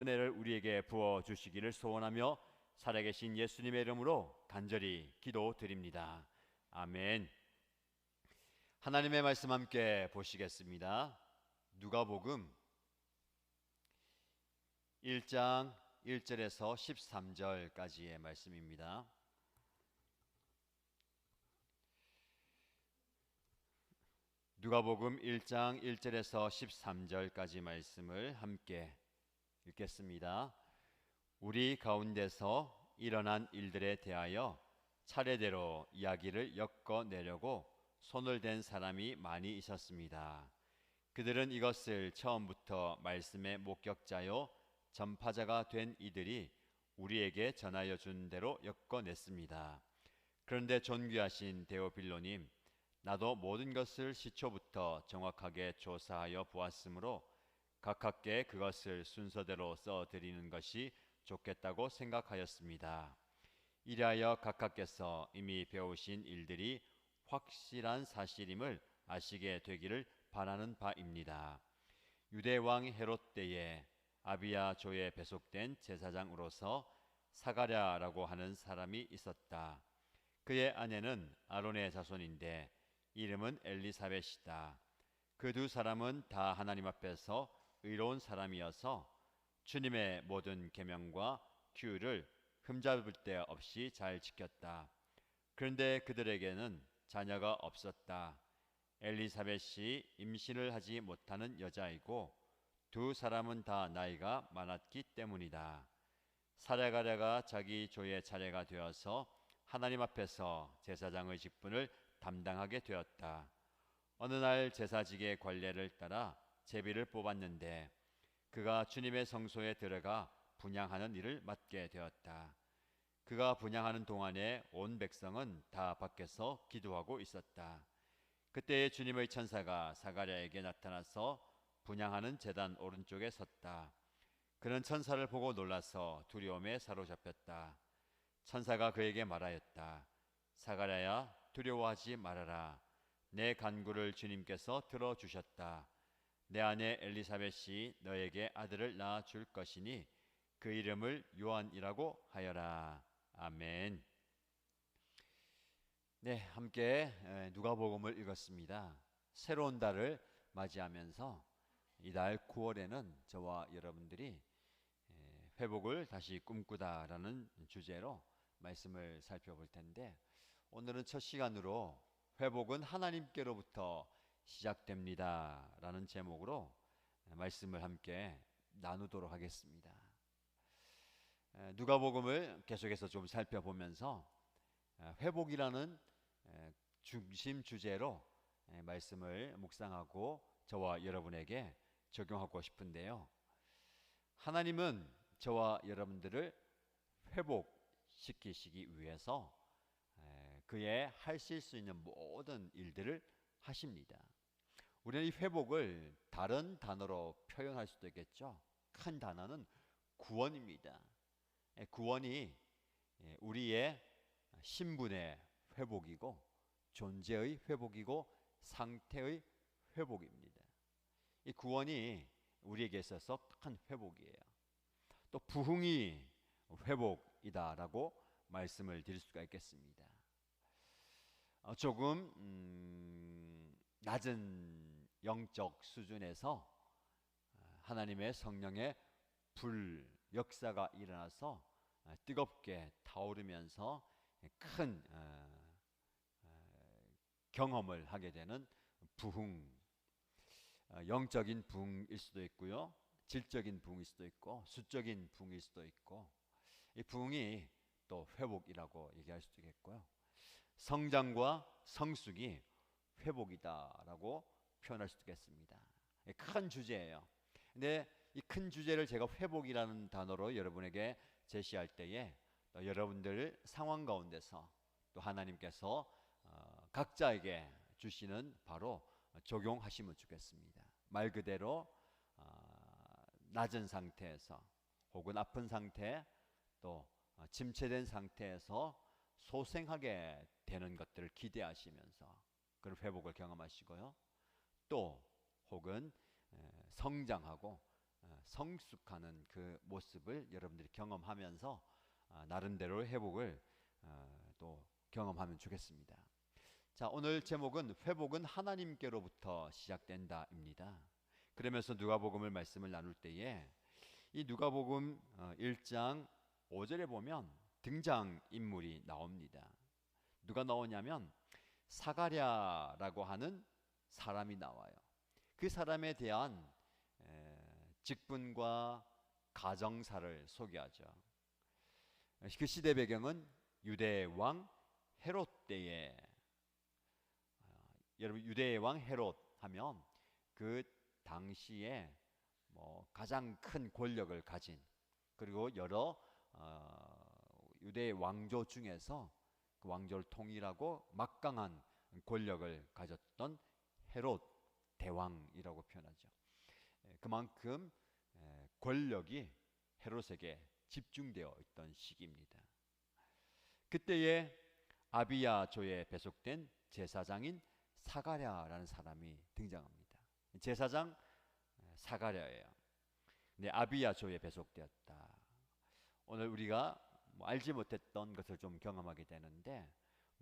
은혜를 우리에게 부어 주시기를 소원하며 살아계신 예수님의 이름으로 간절히 기도드립니다. 아멘. 하나님의 말씀 함께 보시겠습니다. 누가복음 1장 1절에서 13절까지의 말씀입니다. 누가복음 1장 1절에서 13절까지 말씀을 함께 읽겠습니다. 우리 가운데서 일어난 일들에 대하여 차례대로 이야기를 엮어내려고 손을 댄 사람이 많이 있었습니다. 그들은 이것을 처음부터 말씀의 목격자요 전파자가 된 이들이 우리에게 전하여 준 대로 엮어냈습니다. 그런데 존귀하신 데오빌로님, 나도 모든 것을 시초부터 정확하게 조사하여 보았으므로 가깝게 그것을 순서대로 써드리는 것이 좋겠다고 생각하였습니다. 이리하여 각각께서 이미 배우신 일들이 확실한 사실임을 아시게 되기를 바라는 바입니다. 유대왕 헤롯 때에 아비야 조에 배속된 제사장으로서 사가랴라고 하는 사람이 있었다. 그의 아내는 아론의 자손인데 이름은 엘리사벳이다. 그 두 사람은 다 하나님 앞에서 의로운 사람이어서 주님의 모든 계명과 규율을 흠잡을 데 없이 잘 지켰다. 그런데 그들에게는 자녀가 없었다. 엘리사벳이 임신을 하지 못하는 여자이고 두 사람은 다 나이가 많았기 때문이다. 사랴가랴가 자기 조의 차례가 되어서 하나님 앞에서 제사장의 직분을 담당하게 되었다. 어느 날 제사직의 관례를 따라 제비를 뽑았는데 그가 주님의 성소에 들어가 분향하는 일을 맡게 되었다. 그가 분향하는 동안에 온 백성은 다 밖에서 기도하고 있었다. 그때 주님의 천사가 사가랴에게 나타나서 분향하는 제단 오른쪽에 섰다. 그는 천사를 보고 놀라서 두려움에 사로잡혔다. 천사가 그에게 말하였다. 사가랴야, 두려워하지 말아라. 내 간구를 주님께서 들어주셨다. 내 아내 엘리사벳이 너에게 아들을 낳아 줄 것이니 그 이름을 요한이라고 하여라. 아멘. 네, 함께 누가복음을 읽었습니다. 새로운 달을 맞이하면서 이달 9월에는 저와 여러분들이 회복을 다시 꿈꾸다라는 주제로 말씀을 살펴볼 텐데, 오늘은 첫 시간으로 회복은 하나님께로부터 시작됩니다 라는 제목으로 말씀을 함께 나누도록 하겠습니다. 누가복음을 계속해서 좀 살펴보면서 회복이라는 중심 주제로 말씀을 묵상하고 저와 여러분에게 적용하고 싶은데요. 하나님은 저와 여러분들을 회복시키시기 위해서 그의 하실 수 있는 모든 일들을 하십니다. 우리는 이 회복을 다른 단어로 표현할 수도 있겠죠. 큰 단어는 구원입니다. 구원이 우리의 신분의 회복이고 존재의 회복이고 상태의 회복입니다. 이 구원이 우리에게 있어서 큰 회복이에요. 또 부흥이 회복이다라고 말씀을 드릴 수가 있겠습니다. 조금 낮은 영적 수준에서 하나님의 성령의 불 역사가 일어나서 뜨겁게 타오르면서 큰 경험을 하게 되는 부흥, 영적인 부흥일 수도 있고요, 질적인 부흥일 수도 있고 수적인 부흥일 수도 있고, 이 부흥이 또 회복이라고 얘기할 수도 있겠고요, 성장과 성숙이 회복이다라고 표현할 수도 있겠습니다. 큰 주제예요. 근데 이 큰 주제를 제가 회복이라는 단어로 여러분에게 제시할 때에 또 여러분들 상황 가운데서 또 하나님께서 각자에게 주시는 바로 적용하시면 좋겠습니다. 말 그대로 낮은 상태에서 혹은 아픈 상태, 또 침체된 상태에서 소생하게 되는 것들을 기대하시면서 그런 회복을 경험하시고요, 또 혹은 성장하고 성숙하는 그 모습을 여러분들이 경험하면서 나름대로 회복을 또 경험하면 좋겠습니다. 자, 오늘 제목은 회복은 하나님께로부터 시작된다입니다. 그러면서 누가복음을 말씀을 나눌 때에 이 누가복음 1장 5절에 보면 등장 인물이 나옵니다. 누가 나오냐면 사가랴라고 하는 사람이 나와요. 그 사람에 대한 직분과 가정사를 소개하죠. 그 시대 배경은 유대 왕 헤롯 때에 여러분 유대 왕 헤롯 하면 그 당시에 가장 큰 권력을 가진 그리고 여러 유대 왕조 중에서 그 왕조를 통일하고 막강한 권력을 가졌던 헤롯 대왕이라고 표현하죠. 그만큼 권력이 헤롯에게 집중되어 있던 시기입니다. 그때에 아비야조에 배속된 제사장인 사가랴라는 사람이 등장합니다. 제사장 사가랴예요. 근데 아비야조에 배속되었다. 오늘 우리가 알지 못했던 것을 좀 경험하게 되는데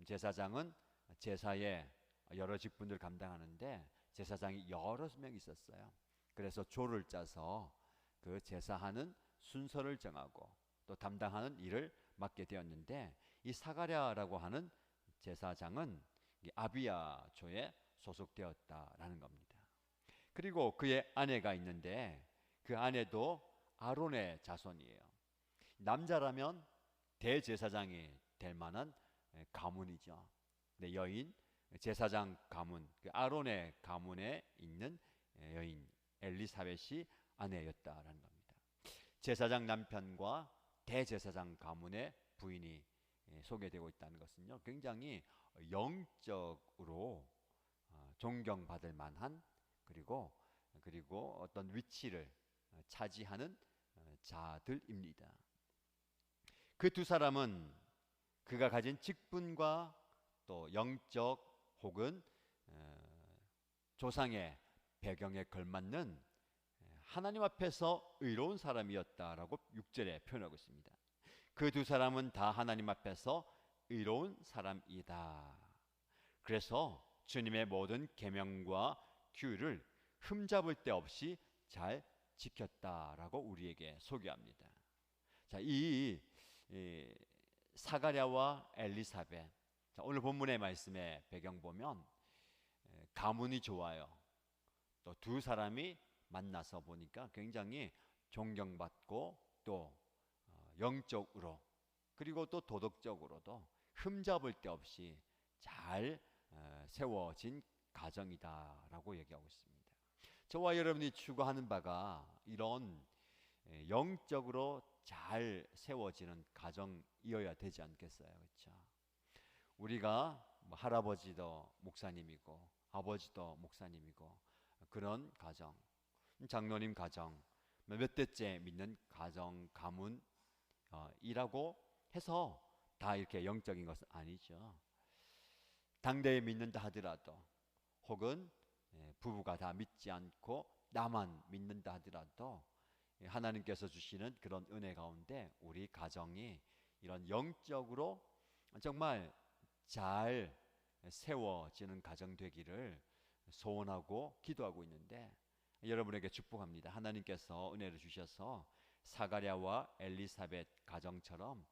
제사장은 제사에 여러 직분을 감당하는데 제사장이 여러 명 있었어요. 그래서 조를 짜서 그 제사하는 순서를 정하고 또 담당하는 일을 맡게 되었는데 이 사가랴라고 하는 제사장은 아비야조에 소속되었다라는 겁니다. 그리고 그의 아내가 있는데 그 아내도 아론의 자손이에요. 남자라면 대제사장이 될 만한 가문이죠. 근데 여인 제사장 가문, 그 아론의 가문에 있는 여인 엘리사벳이 아내였다라는 겁니다. 제사장 남편과 대제사장 가문의 부인이 소개되고 있다는 것은요, 굉장히 영적으로 존경받을 만한 그리고 어떤 위치를 차지하는 자들입니다. 그 두 사람은 그가 가진 직분과 또 영적 혹은 조상의 배경에 걸맞는 하나님 앞에서 의로운 사람이었다라고 6절에 표현하고 있습니다. 그 두 사람은 다 하나님 앞에서 의로운 사람이다. 그래서 주님의 모든 계명과 규율을 흠잡을 데 없이 잘 지켰다라고 우리에게 소개합니다. 자, 이 사가랴와 엘리사벳, 자, 오늘 본문의 말씀의 배경 보면 가문이 좋아요. 또 두 사람이 만나서 보니까 굉장히 존경받고 또 영적으로 그리고 또 도덕적으로도 흠잡을 데 없이 잘 세워진 가정이다라고 얘기하고 있습니다. 저와 여러분이 추구하는 바가 이런 영적으로 잘 세워지는 가정이어야 되지 않겠어요? 그렇죠? 우리가 할아버지도 목사님이고 아버지도 목사님이고 그런 가정, 장로님 가정, 몇 대째 믿는 가정 가문이라고 해서 다 이렇게 영적인 것은 아니죠. 당대에 믿는다 하더라도 혹은 부부가 다 믿지 않고 나만 믿는다 하더라도 하나님께서 주시는 그런 은혜 가운데 우리 가정이 이런 영적으로 정말 잘 세워지는 가정 되기를 소원하고 기도하고 있는데 여러분에게 축복합니다. 하나님께서 은혜를 주셔서 사가랴와 엘리사벳 가정처럼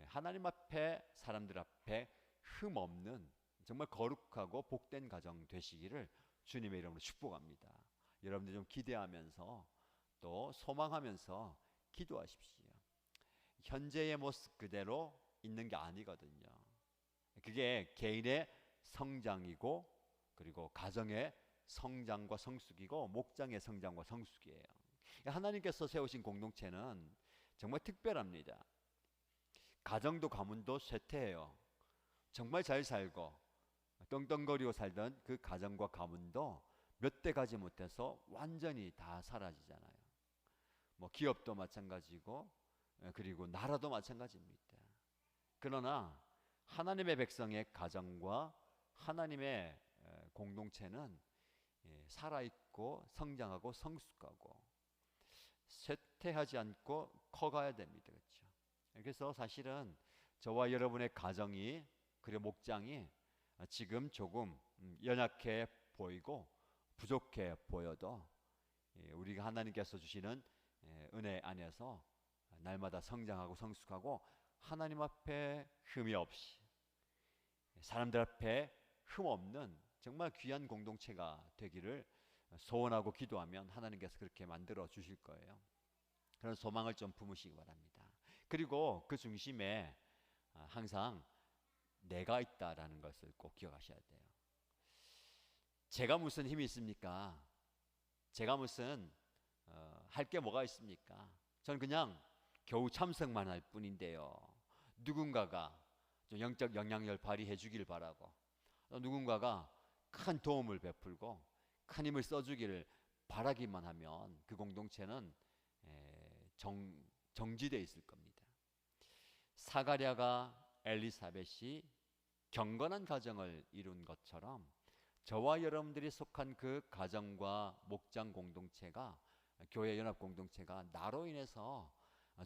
하나님 앞에 사람들 앞에 흠 없는 정말 거룩하고 복된 가정 되시기를 주님의 이름으로 축복합니다. 여러분들 좀 기대하면서 또 소망하면서 기도하십시오. 현재의 모습 그대로 있는 게 아니거든요. 그게 개인의 성장이고 그리고 가정의 성장과 성숙이고 목장의 성장과 성숙이에요. 하나님께서 세우신 공동체는 정말 특별합니다. 가정도 가문도 쇠퇴해요. 정말 잘 살고 떵떵거리고 살던 그 가정과 가문도 몇 대 가지 못해서 완전히 다 사라지잖아요. 기업도 마찬가지고 그리고 나라도 마찬가지입니다. 그러나 하나님의 백성의 가정과 하나님의 공동체는 살아있고 성장하고 성숙하고 쇠퇴하지 않고 커가야 됩니다. 그렇죠? 그래서 사실은 저와 여러분의 가정이 그리고 목장이 지금 조금 연약해 보이고 부족해 보여도 우리가 하나님께서 주시는 은혜 안에서 날마다 성장하고 성숙하고 하나님 앞에 흠이 없이 사람들 앞에 흠 없는 정말 귀한 공동체가 되기를 소원하고 기도하면 하나님께서 그렇게 만들어 주실 거예요. 그런 소망을 좀 품으시기 바랍니다. 그리고 그 중심에 항상 내가 있다라는 것을 꼭 기억하셔야 돼요. 제가 무슨 힘이 있습니까? 제가 무슨 할 게 뭐가 있습니까? 저는 그냥 겨우 참석만 할 뿐인데요. 누군가가 좀 영적 영향력을 발휘해 주길 바라고, 누군가가 큰 도움을 베풀고 큰 힘을 써주기를 바라기만 하면 그 공동체는 정지되어 있을 겁니다. 사가랴가 엘리사벳이 경건한 가정을 이룬 것처럼 저와 여러분들이 속한 그 가정과 목장 공동체가, 교회 연합 공동체가 나로 인해서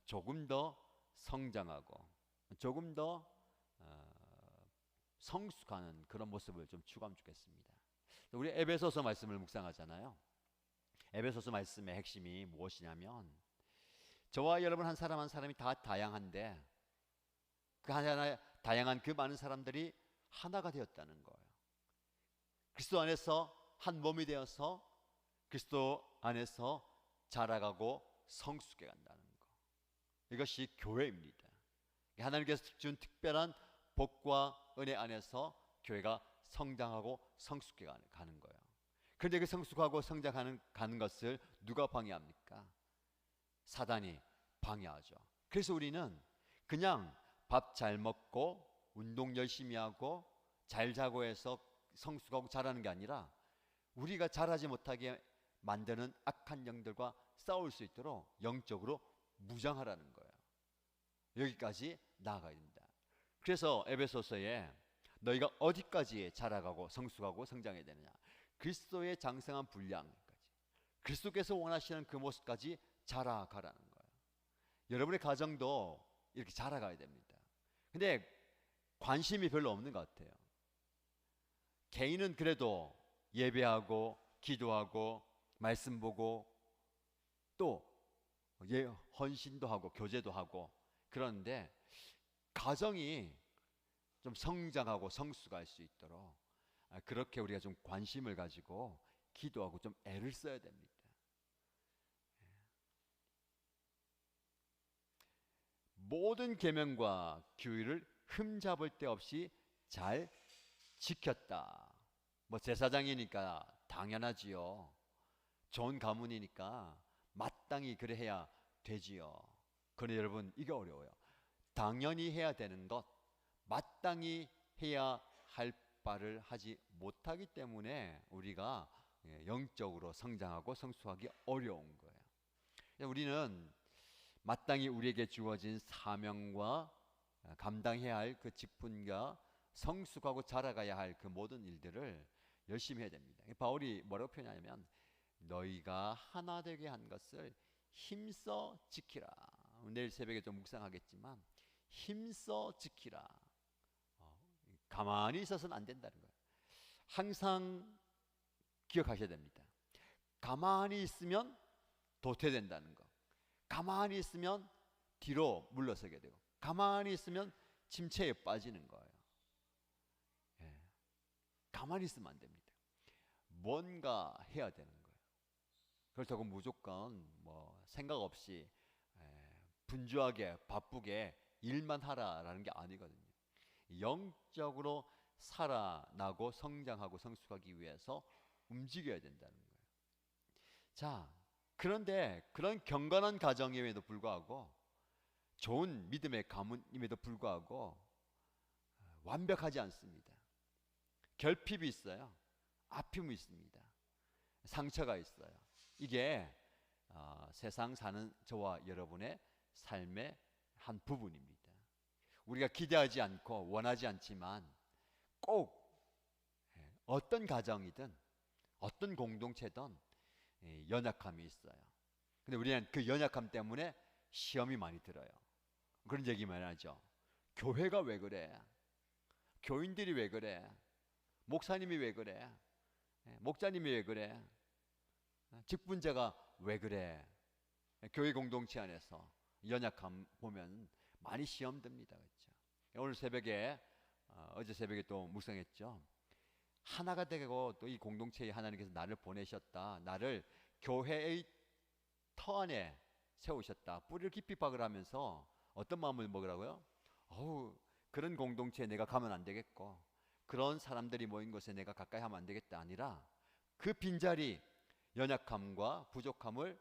조금 더 성장하고 조금 더 성숙하는 그런 모습을 좀 추구하면 좋겠습니다. 우리 에베소서 말씀을 묵상하잖아요. 에베소서 말씀의 핵심이 무엇이냐면, 저와 여러분 한 사람 한 사람이 다 다양한데 그 하나 다양한 그 많은 사람들이 하나가 되었다는 거예요. 그리스도 안에서 한 몸이 되어서 그리스도 안에서 자라가고 성숙해 간다는 거. 이것이 교회입니다. 하나님께서 준 특별한 복과 은혜 안에서 교회가 성장하고 성숙해 가는 거예요. 그런데 그 성숙하고 성장하는 가는 것을 누가 방해합니까? 사단이 방해하죠. 그래서 우리는 그냥 밥 잘 먹고 운동 열심히 하고 잘 자고 해서 성숙하고 자라는 게 아니라 우리가 자라지 못하게 만드는 악한 영들과 싸울 수 있도록 영적으로 무장하라는 거예요. 여기까지 나아가야 됩니다. 그래서 에베소서에 너희가 어디까지 자라가고 성숙하고 성장해야 되느냐, 그리스도의 장성한 분량까지, 그리스도께서 원하시는 그 모습까지 자라가라는 거예요. 여러분의 가정도 이렇게 자라가야 됩니다. 근데 관심이 별로 없는 것 같아요. 개인은 그래도 예배하고 기도하고 말씀 보고 또 헌신도 하고 교제도 하고 그러는데, 가정이 좀 성장하고 성숙할 수 있도록 그렇게 우리가 좀 관심을 가지고 기도하고 좀 애를 써야 됩니다. 모든 계명과 규율을 흠잡을 데 없이 잘 지켰다. 뭐 제사장이니까 당연하지요. 좋은 가문이니까 마땅히 그래 해야 되지요. 그런데 여러분, 이게 어려워요. 당연히 해야 되는 것, 마땅히 해야 할 바를 하지 못하기 때문에 우리가 영적으로 성장하고 성숙하기 어려운 거예요. 우리는 마땅히 우리에게 주어진 사명과 감당해야 할 그 직분과 성숙하고 자라가야 할 그 모든 일들을 열심히 해야 됩니다. 바울이 뭐라고 표현하냐면, 너희가 하나 되게 한 것을 힘써 지키라. 내일 새벽에 좀 묵상하겠지만 힘써 지키라. 가만히 있어서는 안 된다는 거예요. 항상 기억하셔야 됩니다. 가만히 있으면 도태된다는 거. 가만히 있으면 뒤로 물러서게 되고, 가만히 있으면 침체에 빠지는 거예요. 가만히 있으면 안 됩니다. 뭔가 해야 되는 거예요. 그렇다고 무조건 뭐 생각 없이 분주하게 바쁘게 일만 하라라는 게 아니거든요. 영적으로 살아나고 성장하고 성숙하기 위해서 움직여야 된다는 거예요. 자, 그런데 그런 경건한 가정임에도 불구하고, 좋은 믿음의 가문임에도 불구하고 완벽하지 않습니다. 결핍이 있어요. 아픔이 있습니다. 상처가 있어요. 이게 세상 사는 저와 여러분의 삶의 한 부분입니다. 우리가 기대하지 않고 원하지 않지만 꼭 어떤 가정이든 어떤 공동체든 연약함이 있어요. 근데 우리는 그 연약함 때문에 시험이 많이 들어요. 그런 얘기 많이 하죠. 교회가 왜 그래? 교인들이 왜 그래? 목사님이 왜 그래? 목자님이 왜 그래? 직분자가 왜 그래? 교회 공동체 안에서 연약함 보면 많이 시험 듭니다. 그렇죠? 오늘 새벽에 어제 새벽에 또 묵상했죠. 하나가 되고 또 이 공동체에 하나님께서 나를 보내셨다. 나를 교회의 터 안에 세우셨다. 뿌리를 깊이 박으라면서 어떤 마음을 먹으라고요? 어우, 그런 공동체에 내가 가면 안 되겠고, 그런 사람들이 모인 곳에 내가 가까이 하면 안 되겠다. 아니라 그 빈자리, 연약함과 부족함을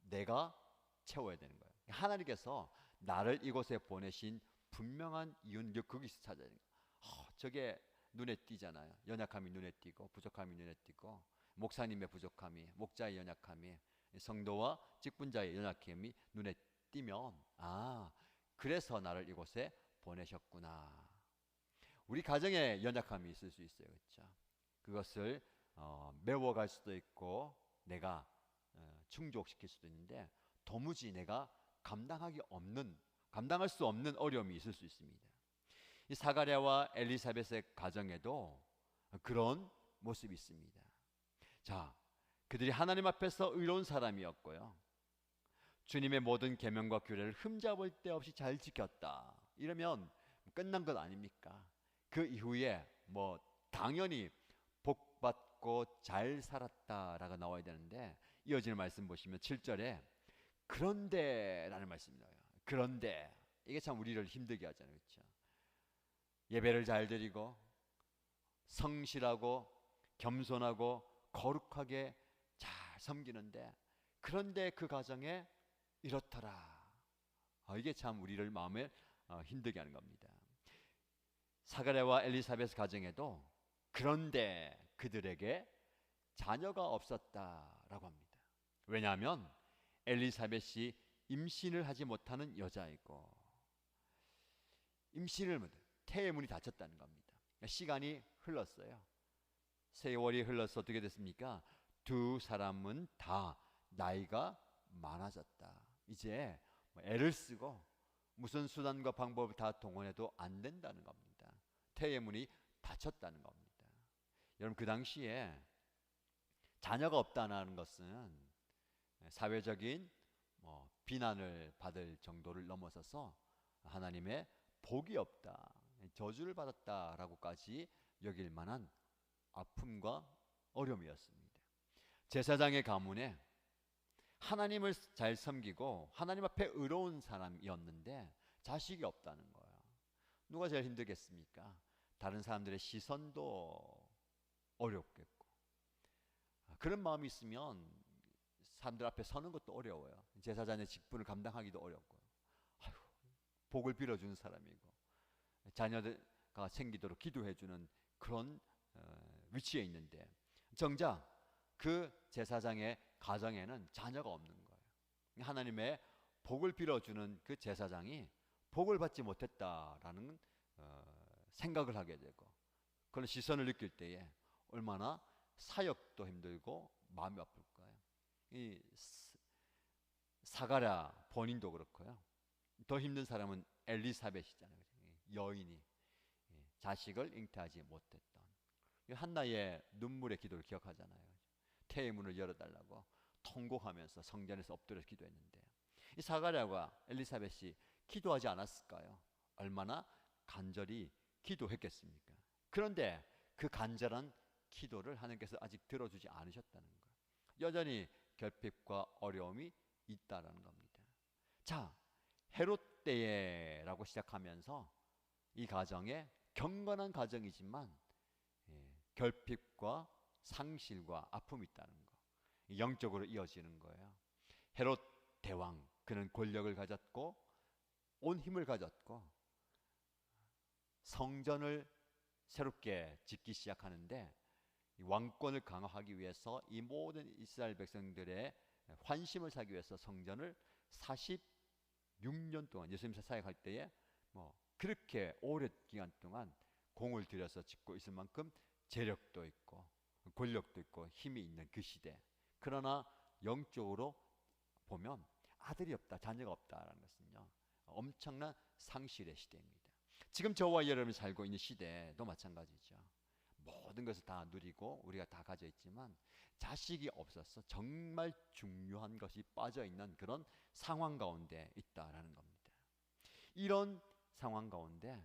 내가 채워야 되는 거예요. 하나님께서 나를 이곳에 보내신 분명한 이유는 거기서 찾아야 되는 거예요. 저게 눈에 띄잖아요. 연약함이 눈에 띄고 부족함이 눈에 띄고, 목사님의 부족함이, 목자의 연약함이, 성도와 직분자의 연약함이 눈에 띄면, 그래서 나를 이곳에 보내셨구나. 우리 가정에 연약함이 있을 수 있어요. 그렇죠? 그것을 메워갈 수도 있고 내가 충족시킬 수도 있는데, 도무지 내가 감당할 수 없는 어려움이 있을 수 있습니다. 이 사가랴와 엘리사벳의 가정에도 그런 모습이 있습니다. 자, 그들이 하나님 앞에서 의로운 사람이었고요, 주님의 모든 계명과 규례를 흠잡을 데 없이 잘 지켰다. 이러면 끝난 것 아닙니까? 그 이후에 뭐 당연히 복받고 잘 살았다라고 나와야 되는데, 이어지는 말씀 보시면 7절에 그런데 라는 말씀이 나와요. 그런데, 이게 참 우리를 힘들게 하잖아요. 그렇죠? 예배를 잘 드리고 성실하고 겸손하고 거룩하게 잘 섬기는데, 그런데 그 가정에 이렇더라. 이게 참 우리를 마음에 힘들게 하는 겁니다. 사가랴와 엘리사벳 가정에도 그런데 그들에게 자녀가 없었다라고 합니다. 왜냐하면 엘리사벳이 임신을 하지 못하는 여자이고, 태의 문이 닫혔다는 겁니다. 시간이 흘렀어요. 세월이 흘러서 어떻게 됐습니까? 두 사람은 다 나이가 많아졌다. 이제 애를 쓰고 무슨 수단과 방법을 다 동원해도 안 된다는 겁니다. 태의 문이 닫혔다는 겁니다. 여러분, 그 당시에 자녀가 없다는 것은 사회적인 비난을 받을 정도를 넘어서서 하나님의 복이 없다, 저주를 받았다라고까지 여길 만한 아픔과 어려움이었습니다. 제사장의 가문에 하나님을 잘 섬기고 하나님 앞에 의로운 사람이었는데 자식이 없다는 거예요. 누가 제일 힘들겠습니까? 다른 사람들의 시선도 어렵겠고, 그런 마음이 있으면 사람들 앞에 서는 것도 어려워요. 제사장의 직분을 감당하기도 어렵고요. 복을 빌어주는 사람이고 자녀가 생기도록 기도해주는 그런 위치에 있는데, 정작 그 제사장의 가정에는 자녀가 없는 거예요. 하나님의 복을 빌어주는 그 제사장이 복을 받지 못했다라는 생각을 하게 되고, 그런 시선을 느낄 때에 얼마나 사역도 힘들고 마음이 아플 거예요. 이 사가랴 본인도 그렇고요. 더 힘든 사람은 엘리사벳이잖아요. 여인이 자식을 잉태하지 못했던 한나의 눈물의 기도를 기억하잖아요. 태의 문을 열어달라고 통곡하면서 성전에서 엎드려 기도했는데, 이 사가랴와 엘리사벳이 기도하지 않았을까요? 얼마나 간절히 기도했겠습니까? 그런데 그 간절한 기도를 하나님께서 아직 들어주지 않으셨다는 거예요. 여전히 결핍과 어려움이 있다라는 겁니다. 자, 헤롯 때라고 시작하면서 이 가정에 경건한 가정이지만 결핍과 상실과 아픔이 있다는 거, 영적으로 이어지는 거예요. 헤롯 대왕, 그는 권력을 가졌고 온 힘을 가졌고 성전을 새롭게 짓기 시작하는데, 왕권을 강화하기 위해서 이 모든 이스라엘 백성들의 환심을 사기 위해서 성전을 46년 동안, 예수님 사역할 때에 그렇게 오랜 기간 동안 공을 들여서 짓고 있을 만큼 재력도 있고 권력도 있고 힘이 있는 그 시대. 그러나 영적으로 보면 아들이 없다, 자녀가 없다라는 것은요, 엄청난 상실의 시대입니다. 지금 저와 여러분이 살고 있는 시대도 마찬가지죠. 모든 것을 다 누리고 우리가 다 가져 있지만 자식이 없어서 정말 중요한 것이 빠져 있는 그런 상황 가운데 있다라는 겁니다. 이런 상황 가운데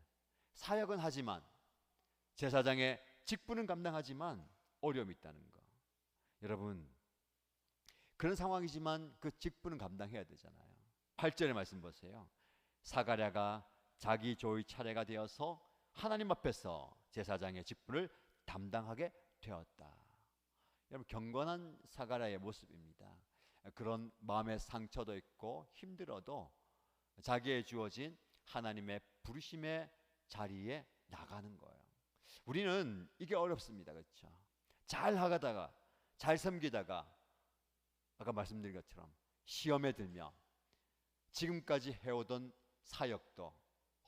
사역은 하지만, 제사장의 직분은 감당하지만 어려움이 있다는 거. 여러분, 그런 상황이지만 그 직분은 감당해야 되잖아요. 8절의 말씀 보세요. 사가랴가 자기 조의 차례가 되어서 하나님 앞에서 제사장의 직분을 담당하게 되었다. 여러분, 경건한 사가랴의 모습입니다. 그런 마음의 상처도 있고 힘들어도 자기의 주어진 하나님의 부르심의 자리에 나가는 거예요. 우리는 이게 어렵습니다. 그렇죠? 잘 하다가, 잘 섬기다가, 아까 말씀드린 것처럼 시험에 들며 지금까지 해오던 사역도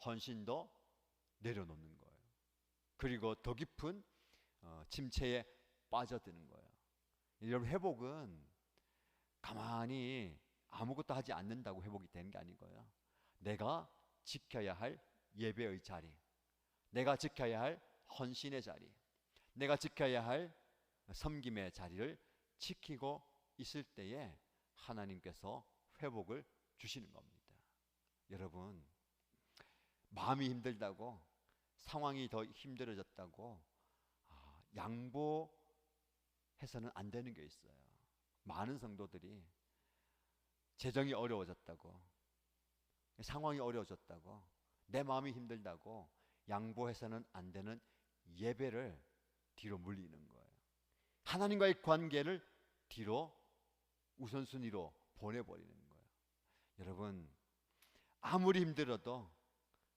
헌신도 내려놓는 거예요. 그리고 더 깊은 침체에 빠져드는 거예요. 여러분, 회복은 가만히 아무것도 하지 않는다고 회복이 되는 게 아니고요. 내가 지켜야 할 예배의 자리, 내가 지켜야 할 헌신의 자리, 내가 지켜야 할 섬김의 자리를 지키고 있을 때에 하나님께서 회복을 주시는 겁니다. 여러분, 마음이 힘들다고, 상황이 더 힘들어졌다고 양보해서는 안 되는 게 있어요. 많은 성도들이 재정이 어려워졌다고, 상황이 어려워졌다고, 내 마음이 힘들다고 양보해서는 안 되는 예배를 뒤로 물리는 거예요. 하나님과의 관계를 뒤로 우선순위로 보내버리는 거예요. 여러분, 아무리 힘들어도,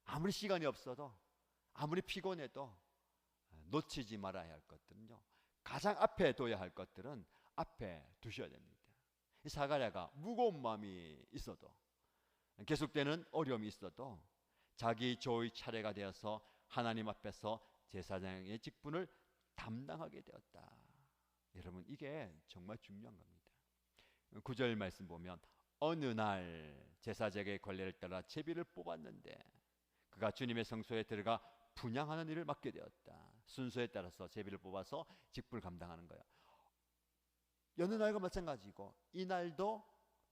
아무리 시간이 없어도, 아무리 피곤해도 놓치지 말아야 할 것들은요, 가장 앞에 둬야 할 것들은 앞에 두셔야 됩니다. 이 사가랴가 무거운 마음이 있어도, 계속되는 어려움이 있어도 자기 조의 차례가 되어서 하나님 앞에서 제사장의 직분을 담당하게 되었다. 여러분, 이게 정말 중요한 겁니다. 9절 말씀 보면, 어느 날 제사장의 권례를 따라 제비를 뽑았는데 그가 주님의 성소에 들어가 분향하는 일을 맡게 되었다. 순서에 따라서 제비를 뽑아서 직분을 감당하는 거예요. 여느 날과 마찬가지고 이 날도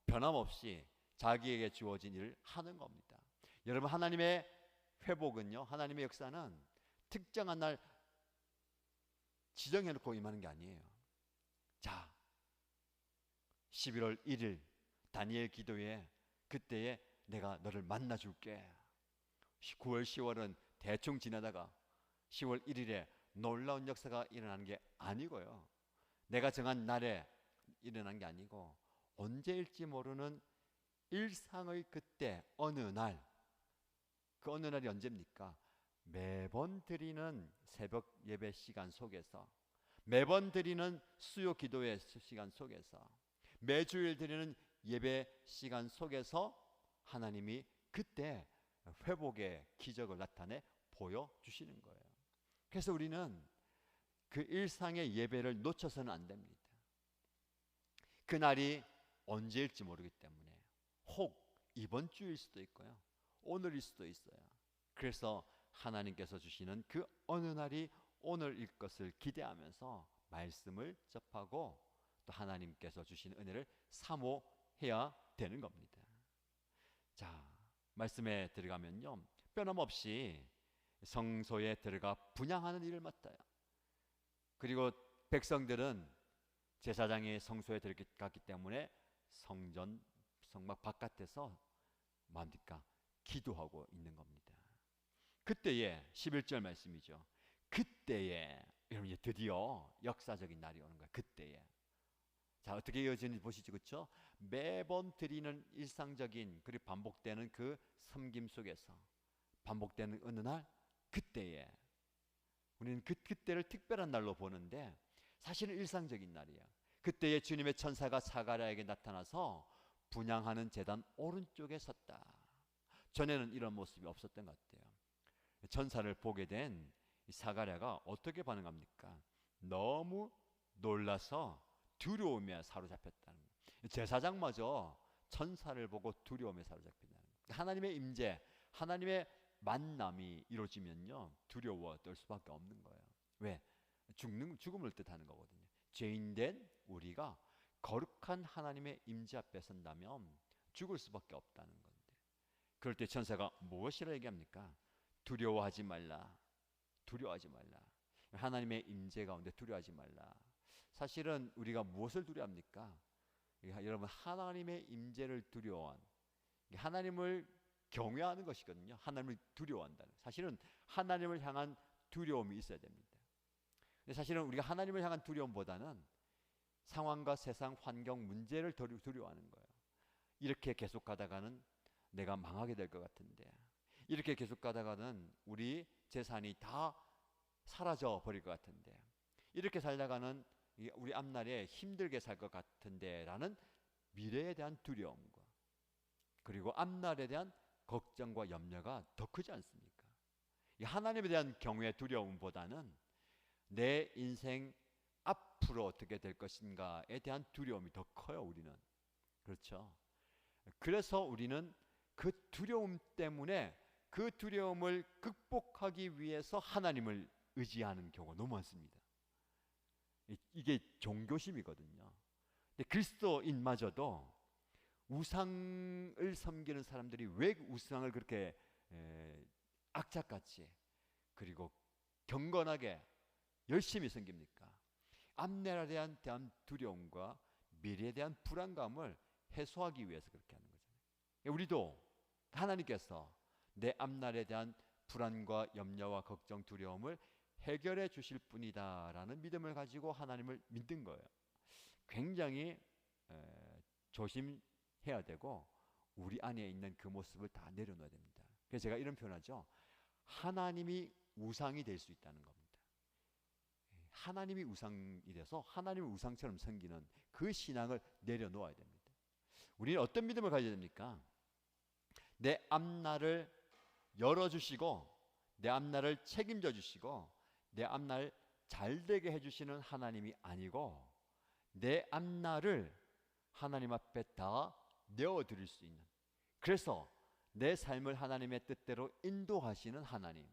변함없이 자기에게 주어진 일을 하는 겁니다. 여러분, 하나님의 회복은요, 하나님의 역사는 특정한 날 지정해놓고 임하는 게 아니에요. 자, 11월 1일 다니엘 기도회, 그때에 내가 너를 만나줄게. 9월 10월은 대충 지나다가 10월 1일에 놀라운 역사가 일어나는 게 아니고요, 내가 정한 날에 일어난 게 아니고 언제일지 모르는 일상의 그때 어느 날, 그 어느 날이 언제입니까? 매번 드리는 새벽 예배 시간 속에서, 매번 드리는 수요 기도의 시간 속에서, 매주일 드리는 예배 시간 속에서 하나님이 그때 회복의 기적을 나타내 보여주시는 거예요. 그래서 우리는 그 일상의 예배를 놓쳐서는 안 됩니다. 그날이 언제일지 모르기 때문에 혹 이번 주일 수도 있고요, 오늘일 수도 있어요. 그래서 하나님께서 주시는 그 어느 날이 오늘일 것을 기대하면서 말씀을 접하고 또 하나님께서 주시는 은혜를 사모해야 되는 겁니다. 자, 말씀에 들어가면요, 변함없이 성소에 들어가 분향하는 일을 맡아요. 그리고 백성들은 제사장이 성소에 들어갔기 때문에 성막 바깥에서 뭡니까? 기도하고 있는 겁니다. 그때에 11절 말씀이죠. 그때에, 여러분, 이제 드디어 역사적인 날이 오는 거예요. 그때에. 자, 어떻게 이어지는지 보시죠. 그렇죠? 매번 드리는 일상적인 그리고 반복되는 그 섬김 속에서 반복되는 어느 날, 그때에 우리는 그때를 특별한 날로 보는데 사실은 일상적인 날이에요. 그때에 주님의 천사가 사가랴에게 나타나서 분향하는 제단 오른쪽에 섰다. 전에는 이런 모습이 없었던 것 같아요. 천사를 보게 된 사가랴가 어떻게 반응합니까? 너무 놀라서 두려움에 사로잡혔다는 거예요. 제사장마저 천사를 보고 두려움에 사로잡힌다는 거예요. 하나님의 임재, 하나님의 만남이 이루어지면요 두려워 떨 수밖에 없는 거예요. 왜? 죽음을 뜻하는 거거든요. 죄인된 우리가 거룩한 하나님의 임재 앞에 선다면 죽을 수밖에 없다는 건데, 그럴 때 천사가 무엇이라 얘기합니까? 두려워하지 말라. 두려워하지 말라. 하나님의 임재 가운데 두려워하지 말라. 사실은 우리가 무엇을 두려워합니까? 여러분, 하나님의 임재를 두려워한, 하나님을 경외하는 것이거든요. 하나님을 두려워한다는, 사실은 하나님을 향한 두려움이 있어야 됩니다. 근데 사실은 우리가 하나님을 향한 두려움보다는 상황과 세상, 환경, 문제를 두려워하는 거예요. 이렇게 계속 가다가는 내가 망하게 될 것 같은데, 이렇게 계속 가다가는 우리 재산이 다 사라져 버릴 것 같은데, 이렇게 살다가는 우리 앞날에 힘들게 살 것 같은데 라는 미래에 대한 두려움과, 그리고 앞날에 대한 걱정과 염려가 더 크지 않습니까? 이 하나님에 대한 경외, 두려움보다는 내 인생 앞으로 어떻게 될 것인가에 대한 두려움이 더 커요, 우리는. 그렇죠? 그래서 우리는 그 두려움 때문에 그 두려움을 극복하기 위해서 하나님을 의지하는 경우가 너무 많습니다. 이게 종교심이거든요. 근데 그리스도인마저도 우상을 섬기는 사람들이 왜 우상을 그렇게 악착같이 그리고 경건하게 열심히 섬깁니까? 앞날에 대한 두려움과 미래에 대한 불안감을 해소하기 위해서 그렇게 하는 거잖아요. 우리도 하나님께서 내 앞날에 대한 불안과 염려와 걱정, 두려움을 해결해 주실 분이다라는 믿음을 가지고 하나님을 믿는 거예요. 굉장히 조심해야 되고 우리 안에 있는 그 모습을 다 내려놓아야 됩니다. 그래서 제가 이런 표현하죠. 하나님이 우상이 될 수 있다는 겁니다. 하나님이 우상이 돼서 하나님을 우상처럼 섬기는 그 신앙을 내려놓아야 됩니다. 우리는 어떤 믿음을 가져야 됩니까? 내 앞날을 열어주시고 내 앞날을 책임져 주시고 내 앞날 잘되게 해주시는 하나님이 아니고, 내 앞날을 하나님 앞에 다 내어드릴 수 있는, 그래서 내 삶을 하나님의 뜻대로 인도하시는 하나님,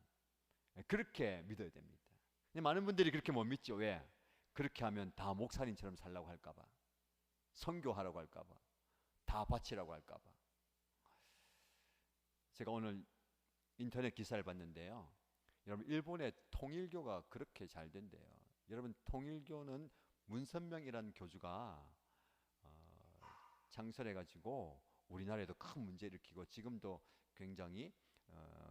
그렇게 믿어야 됩니다. 근데 많은 분들이 그렇게 못 믿죠. 왜? 그렇게 하면 다 목사님처럼 살라고 할까봐, 선교하라고 할까봐, 다 바치라고 할까봐. 제가 오늘 인터넷 기사를 봤는데요, 여러분, 일본의 통일교가 그렇게 잘 된대요. 여러분, 통일교는 문선명이라는 교주가 창설해가지고 우리나라에도 큰 문제 일으키고 지금도 굉장히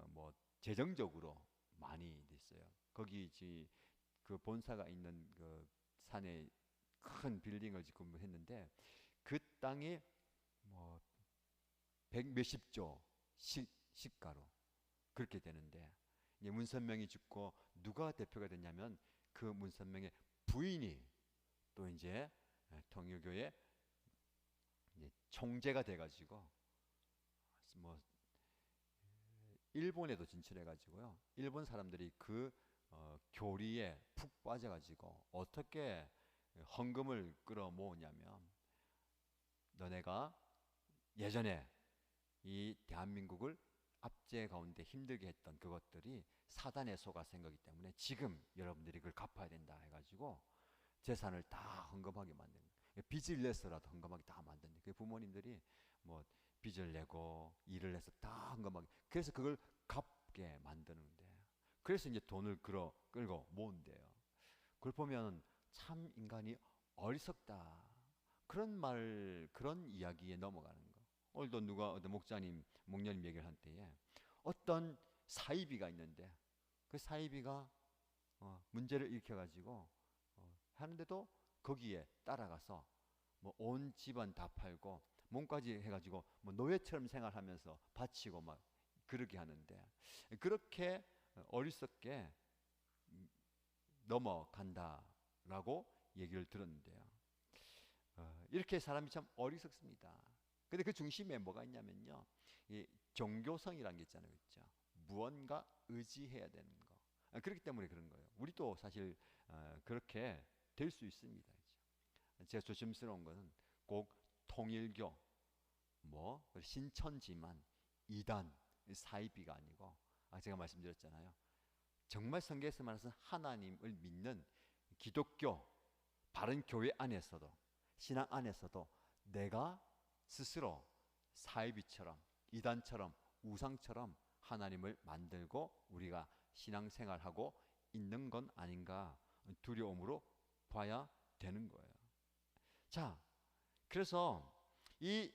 뭐 재정적으로 많이 됐어요. 거기 그 본사가 있는 그 산에 큰 빌딩을 짓고 했는데, 그 땅이 뭐 백몇십조 시가로 그렇게 되는데, 이제 문선명이 죽고 누가 대표가 됐냐면 그 문선명의 부인이 또 이제 통일교의 이제 총재가 돼가지고 뭐 일본에도 진출해가지고요. 일본 사람들이 그 교리에 푹 빠져가지고 어떻게 헌금을 끌어모으냐면, 너네가 예전에 이 대한민국을 압제 가운데 힘들게 했던 그것들이 사단의 속아서 거기 때문에 지금 여러분들이 그걸 갚아야 된다 해가지고 재산을 다 헌금하게 만든 거예요. 빚을 내서라도 헌금하게 다 만든, 그 부모님들이 뭐 빚을 내고 일을 해서 다 헌금하게, 그래서 그걸 갚게 만드는데, 그래서 이제 돈을 끌고 모은대요. 그걸 보면 참 인간이 어리석다, 그런 말, 그런 이야기에 넘어가는 거. 오늘도 누가 어떤 목사님 얘기를 한 때에 어떤 사이비가 있는데, 그 사이비가 문제를 일으켜가지고 하는데도 거기에 따라가서 뭐 온 집안 다 팔고 몸까지 해가지고 뭐 노예처럼 생활하면서 바치고 막 그러게 하는데, 그렇게 어리석게 넘어간다라고 얘기를 들었는데요. 이렇게 사람이 참 어리석습니다. 근데 그 중심에 뭐가 있냐면요, 이 종교성이라는 게 있잖아요, 그렇죠? 무언가 의지해야 되는 거. 그렇기 때문에 그런 거예요. 우리도 사실 그렇게 될 수 있습니다. 그렇죠? 제가 조심스러운 것은 꼭 통일교, 신천지만 이단 사이비가 아니고, 제가 말씀드렸잖아요. 정말 성경에서 말하는 하나님을 믿는 기독교 바른 교회 안에서도, 신앙 안에서도 내가 스스로 사이비처럼, 이단처럼, 우상처럼 하나님을 만들고 우리가 신앙생활하고 있는 건 아닌가 두려움으로 봐야 되는 거예요. 자, 그래서 이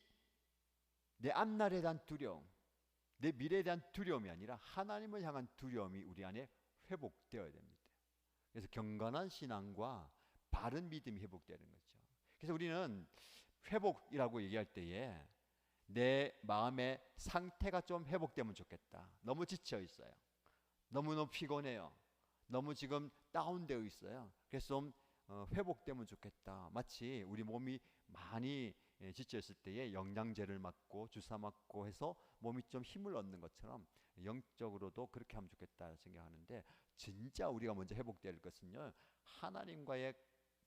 내 앞날에 대한 두려움, 내 미래에 대한 두려움이 아니라 하나님을 향한 두려움이 우리 안에 회복되어야 됩니다. 그래서 경건한 신앙과 바른 믿음이 회복되는 거죠. 그래서 우리는 회복이라고 얘기할 때에 내 마음의 상태가 좀 회복되면 좋겠다. 너무 지쳐 있어요. 너무너무 피곤해요. 너무 지금 다운되어 있어요. 그래서 좀 회복되면 좋겠다. 마치 우리 몸이 많이 지쳐 있을 때에 영양제를 맞고 주사 맞고 해서 몸이 좀 힘을 얻는 것처럼 영적으로도 그렇게 하면 좋겠다 생각하는데, 진짜 우리가 먼저 회복될 것은요, 하나님과의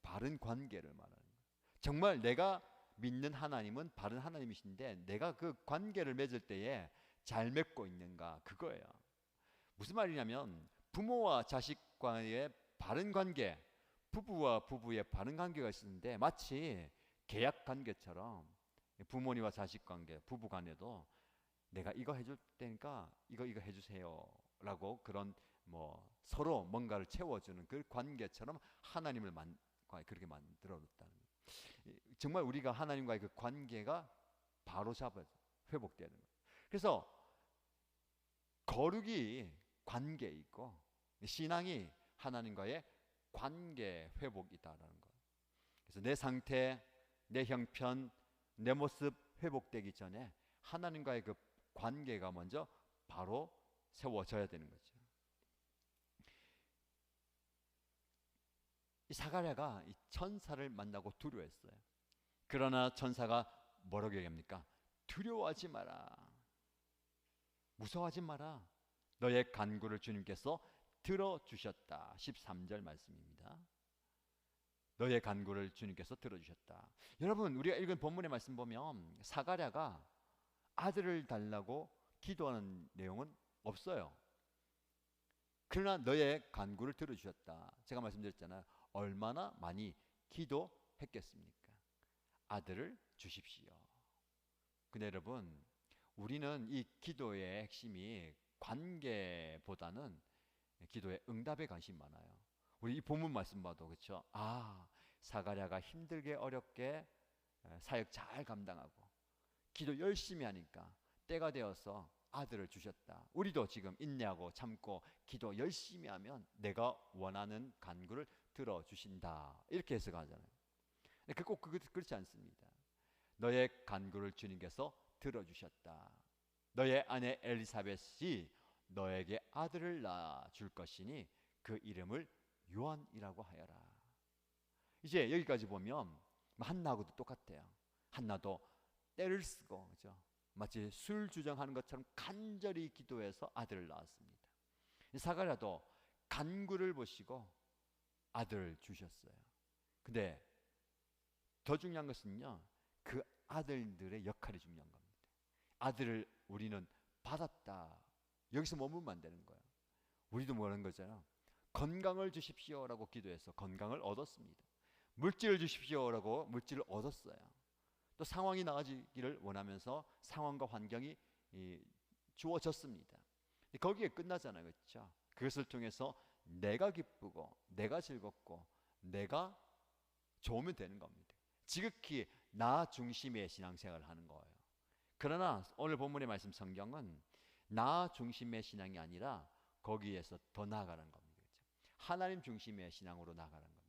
바른 관계를 말하는 거예요. 정말 내가 믿는 하나님은 바른 하나님이신데 내가 그 관계를 맺을 때에 잘 맺고 있는가, 그거예요. 무슨 말이냐면 부모와 자식과의 바른 관계, 부부와 부부의 바른 관계가 있는데 마치 계약 관계처럼 부모님과 자식 관계, 부부 간에도 내가 이거 해줄 테니까 이거 해주세요 라고 그런 서로 뭔가를 채워주는 그 관계처럼 하나님을 그렇게 만들어놨다는 거예요. 정말 우리가 하나님과의 그 관계가 바로 잡아서 회복되는 거예요. 그래서 거룩이 관계에 있고 신앙이 하나님과의 관계 회복이다라는 거예요. 그래서 내 상태, 내 형편, 내 모습 회복되기 전에 하나님과의 그 관계가 먼저 바로 세워져야 되는 거죠. 이 사가랴가 이 천사를 만나고 두려워했어요. 그러나 천사가 뭐라고 얘기합니까? 두려워하지 마라. 무서워하지 마라. 너의 간구를 주님께서 들어주셨다. 13절 말씀입니다. 너의 간구를 주님께서 들어주셨다. 여러분, 우리가 읽은 본문의 말씀 보면 사가랴가 아들을 달라고 기도하는 내용은 없어요. 그러나 너의 간구를 들어주셨다. 제가 말씀드렸잖아요. 얼마나 많이 기도했겠습니까? 아들을 주십시오. 근데 여러분, 우리는 이 기도의 핵심이 관계보다는 기도의 응답에 관심이 많아요. 우리 이 본문 말씀 봐도 그렇죠. 사가랴가 힘들게 어렵게 사역 잘 감당하고 기도 열심히 하니까 때가 되어서 아들을 주셨다. 우리도 지금 인내하고 참고 기도 열심히 하면 내가 원하는 간구를 들어주신다. 이렇게 해석하잖아요. 근데 꼭 그렇지 않습니다. 너의 간구를 주님께서 들어주셨다. 너의 아내 엘리사벳이 너에게 아들을 낳아 줄 것이니 그 이름을 요한이라고 하여라. 이제 여기까지 보면 한나하고도 똑같아요. 한나도 때를 쓰고, 그죠? 마치 술 주정하는 것처럼 간절히 기도해서 아들을 낳았습니다. 사가랴도 간구를 보시고 아들을 주셨어요. 근데 더 중요한 것은요, 그 아들들의 역할이 중요한 겁니다. 아들을 우리는 받았다. 여기서 머물면 안 되는 거예요. 우리도 뭐라는 거잖아요. 건강을 주십시오라고 기도해서 건강을 얻었습니다. 물질을 주십시오라고 물질을 얻었어요. 또 상황이 나아지기를 원하면서 상황과 환경이 주어졌습니다. 거기에 끝나잖아요, 그렇죠? 그것을 통해서 내가 기쁘고 내가 즐겁고 내가 좋으면 되는 겁니다. 지극히 나 중심의 신앙생활을 하는 거예요. 그러나 오늘 본문의 말씀 성경은 나 중심의 신앙이 아니라 거기에서 더 나아가는 겁니다. 그렇죠? 하나님 중심의 신앙으로 나아가는 겁니다.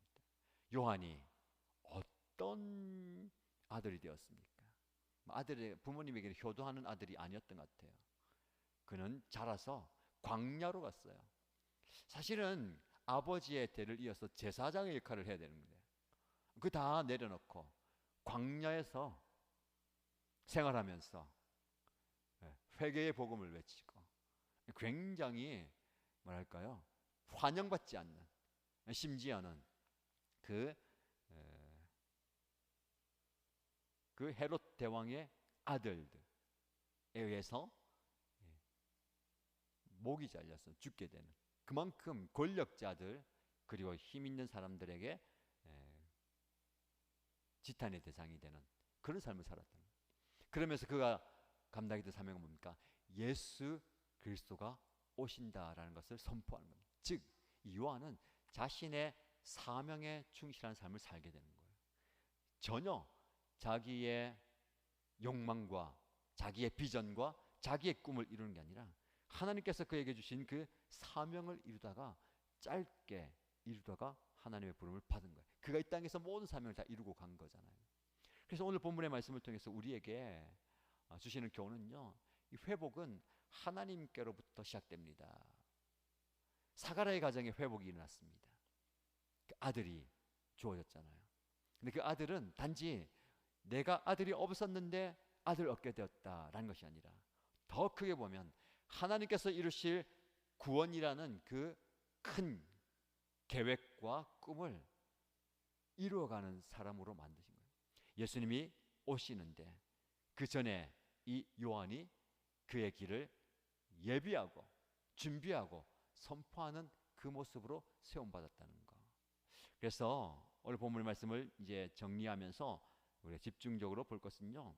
요한이 어떤 아들이 되었습니까? 아들의 부모님에게 효도하는 아들이 아니었던 것 같아요. 그는 자라서 광야로 갔어요. 사실은 아버지의 대를 이어서 제사장의 역할을 해야 되는 거예요. 그 다 내려놓고 광야에서 생활하면서 회개의 복음을 외치고 굉장히 뭐랄까요? 환영받지 않는, 심지어는 그 헤롯 대왕의 아들들에 의해서 목이 잘려서 죽게 되는, 그만큼 권력자들 그리고 힘 있는 사람들에게 지탄의 대상이 되는 그런 삶을 살았던 거예요. 그러면서 그가 감당해야 될 사명은 뭡니까? 예수 그리스도가 오신다라는 것을 선포하는 겁니다. 즉, 이 요한은 자신의 사명에 충실한 삶을 살게 되는 거예요. 전혀 자기의 욕망과 자기의 비전과 자기의 꿈을 이루는 게 아니라 하나님께서 그에게 주신 그 사명을 이루다가 짧게 이루다가 하나님의 부름을 받은 거예요. 그가 이 땅에서 모든 사명을 다 이루고 간 거잖아요. 그래서 오늘 본문의 말씀을 통해서 우리에게 주시는 교훈은요, 이 회복은 하나님께로부터 시작됩니다. 사가랴의 가정에 회복이 일어났습니다. 그 아들이 주어졌잖아요. 근데 그 아들은 단지 내가 아들이 없었는데 아들 얻게 되었다라는 것이 아니라 더 크게 보면 하나님께서 이루실 구원이라는 그 큰 계획과 꿈을 이루어가는 사람으로 만드신 거예요. 예수님이 오시는데 그 전에 이 요한이 그의 길을 예비하고 준비하고 선포하는 그 모습으로 세움받았다는 거. 그래서 오늘 본문 말씀을 이제 정리하면서 우리가 집중적으로 볼 것은요,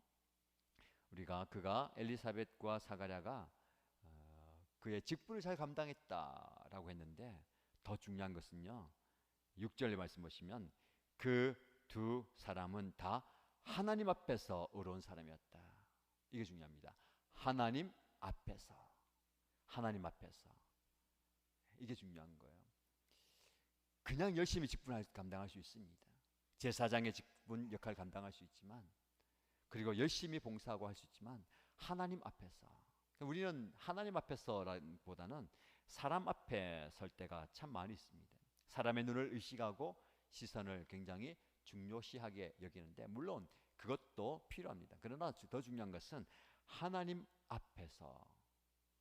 우리가 그가 엘리사벳과 사가랴가 그의 직분을 잘 감당했다라고 했는데 더 중요한 것은요, 6절의 말씀 보시면 그 두 사람은 다 하나님 앞에서 의로운 사람이었다. 이게 중요합니다. 하나님 앞에서, 하나님 앞에서. 이게 중요한 거예요. 그냥 열심히 직분을 감당할 수 있습니다. 제사장의 직분 역할을 감당할 수 있지만, 그리고 열심히 봉사하고 할 수 있지만 하나님 앞에서, 우리는 하나님 앞에서보다는 사람 앞에 설 때가 참 많이 있습니다. 사람의 눈을 의식하고 시선을 굉장히 중요시하게 여기는데 물론 그것도 필요합니다. 그러나 더 중요한 것은 하나님 앞에서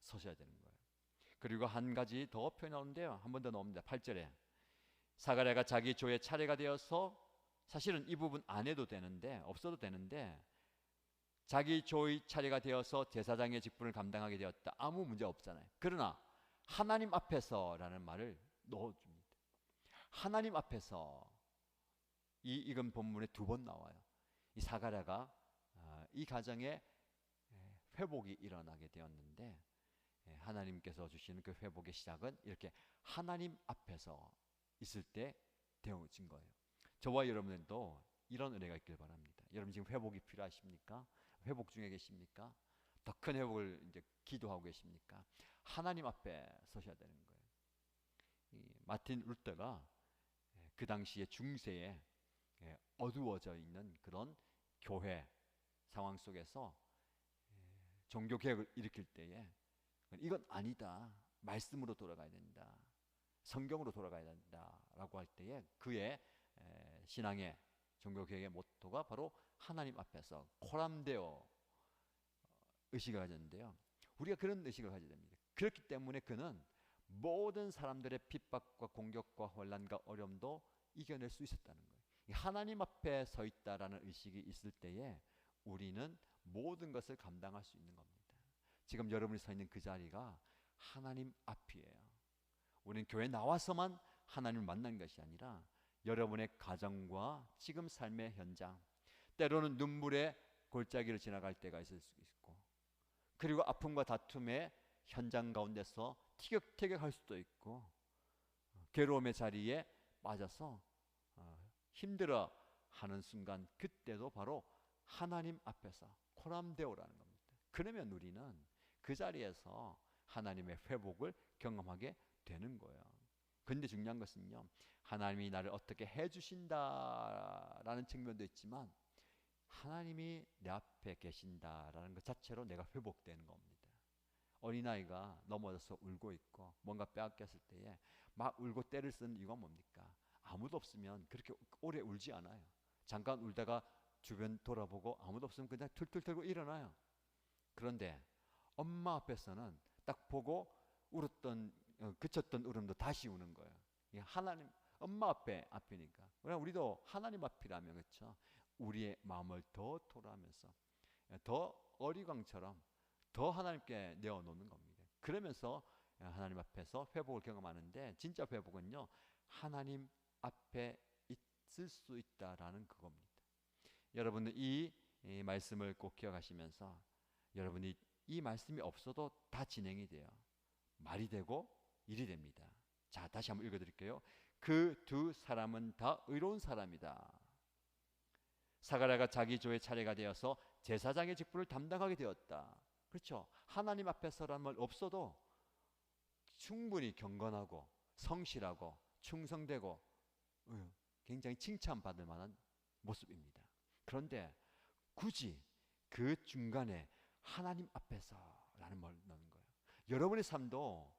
서셔야 되는 거예요. 그리고 한 가지 더 표현하는데요, 한 번 더 나옵니다. 8절에 사가랴가 자기 조의 차례가 되어서, 사실은 이 부분 안 해도 되는데, 없어도 되는데, 자기 조의 차례가 되어서 제사장의 직분을 감당하게 되었다. 아무 문제 없잖아요. 그러나 하나님 앞에서라는 말을 넣어줍니다. 하나님 앞에서, 이건 본문에 2번 나와요. 이 사가랴가 이 가정에 회복이 일어나게 되었는데, 하나님께서 주시는 그 회복의 시작은 이렇게 하나님 앞에서 있을 때 되어진 거예요. 저와 여러분들도 이런 은혜가 있길 바랍니다. 여러분 지금 회복이 필요하십니까? 회복 중에 계십니까? 더 큰 회복을 이제 기도하고 계십니까? 하나님 앞에 서셔야 되는 거예요. 이 마틴 루터가 그 당시에 중세에 어두워져 있는 그런 교회 상황 속에서 종교 개혁을 일으킬 때에 이건 아니다, 말씀으로 돌아가야 된다, 성경으로 돌아가야 된다라고 할 때에 그의 신앙의 종교 개혁의 모토가 바로 하나님 앞에서 코람데오 의식을 가졌는데요. 우리가 그런 의식을 가져야 됩니다. 그렇기 때문에 그는 모든 사람들의 핍박과 공격과 혼란과 어려움도 이겨낼 수 있었다는 거예요. 하나님 앞에 서 있다라는 의식이 있을 때에 우리는 모든 것을 감당할 수 있는 겁니다. 지금 여러분이 서 있는 그 자리가 하나님 앞이에요. 우리는 교회 나와서만 하나님을 만나는 것이 아니라 여러분의 가정과 지금 삶의 현장, 때로는 눈물의 골짜기를 지나갈 때가 있을 수 있고, 그리고 아픔과 다툼의 현장 가운데서 티격태격할 수도 있고, 괴로움의 자리에 빠져서 힘들어하는 순간, 그때도 바로 하나님 앞에서 코람데오라는 겁니다. 그러면 우리는 그 자리에서 하나님의 회복을 경험하게 되는 거예요. 근데 중요한 것은요, 하나님이 나를 어떻게 해주신다라는 측면도 있지만 하나님이 내 앞에 계신다라는 것 자체로 내가 회복되는 겁니다. 어린아이가 넘어져서 울고 있고 뭔가 빼앗겼을 때에 막 울고 떼를 쓰는 이유가 뭡니까? 아무도 없으면 그렇게 오래 울지 않아요. 잠깐 울다가 주변 돌아보고 아무도 없으면 그냥 툴툴 털고 일어나요. 그런데 엄마 앞에서는 딱 보고 울었던 그쳤던 울음도 다시 우는 거예요. 하나님, 엄마 앞이니까. 우리도 하나님 앞이라면, 그렇죠? 우리의 마음을 더 토로하면서 더 어리광처럼 더 하나님께 내어놓는 겁니다. 그러면서 하나님 앞에서 회복을 경험하는데, 진짜 회복은요 하나님 앞에 있을 수 있다라는 그겁니다. 여러분은 이 말씀을 꼭 기억하시면서, 여러분이 이 말씀이 없어도 다 진행이 돼요. 말이 되고 일이 됩니다. 자, 다시 한번 읽어드릴게요. 그 두 사람은 다 의로운 사람이다. 사가랴가 자기 조의 차례가 되어서 제사장의 직분을 담당하게 되었다. 그렇죠. 하나님 앞에서라는 말 없어도 충분히 경건하고 성실하고 충성되고 굉장히 칭찬받을 만한 모습입니다. 그런데 굳이 그 중간에 하나님 앞에서라는 말을 넣는 거예요. 여러분의 삶도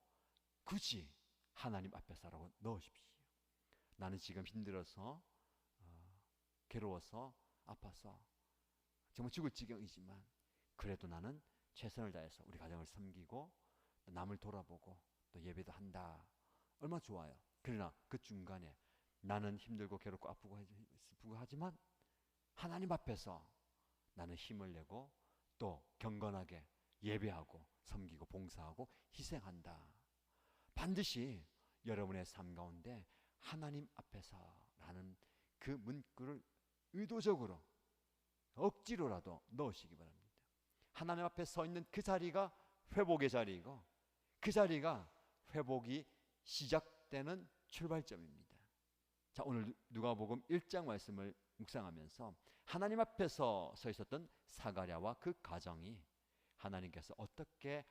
굳이 하나님 앞에서라고 넣으십시오. 나는 지금 힘들어서 괴로워서 아파서 정말 죽을 지경이지만 그래도 나는 최선을 다해서 우리 가정을 섬기고 남을 돌아보고 또 예배도 한다. 얼마나 좋아요. 그러나 그 중간에 나는 힘들고 괴롭고 아프고 하지만 하나님 앞에서 나는 힘을 내고 또 경건하게 예배하고 섬기고 봉사하고 희생한다. 반드시 여러분의 삶 가운데 하나님 앞에서라는 그 문구를 의도적으로 억지로라도 넣으시기 바랍니다. 하나님 앞에 서 있는 그 자리가 회복의 자리이고, 그 자리가 회복이 시작되는 출발점입니다. 자, 오늘 누가복음 1장 말씀을 묵상하면서 하나님 앞에서 서 있었던 사가랴와 그 가정이 하나님께서 어떻게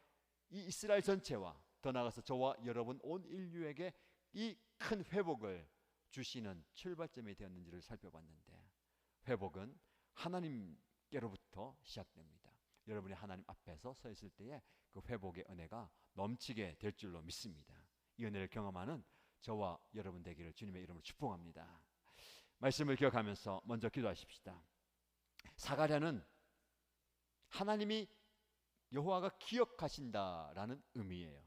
이 이스라엘 전체와 더 나아가서 저와 여러분 온 인류에게 이 큰 회복을 주시는 출발점이 되었는지를 살펴봤는데, 회복은 하나님께로부터 시작됩니다. 여러분이 하나님 앞에서 서 있을 때에 그 회복의 은혜가 넘치게 될 줄로 믿습니다. 이 은혜를 경험하는 저와 여러분 되기를 주님의 이름으로 축복합니다. 말씀을 기억하면서 먼저 기도하십시다. 사가랴는 하나님이 여호와가 기억하신다라는 의미예요.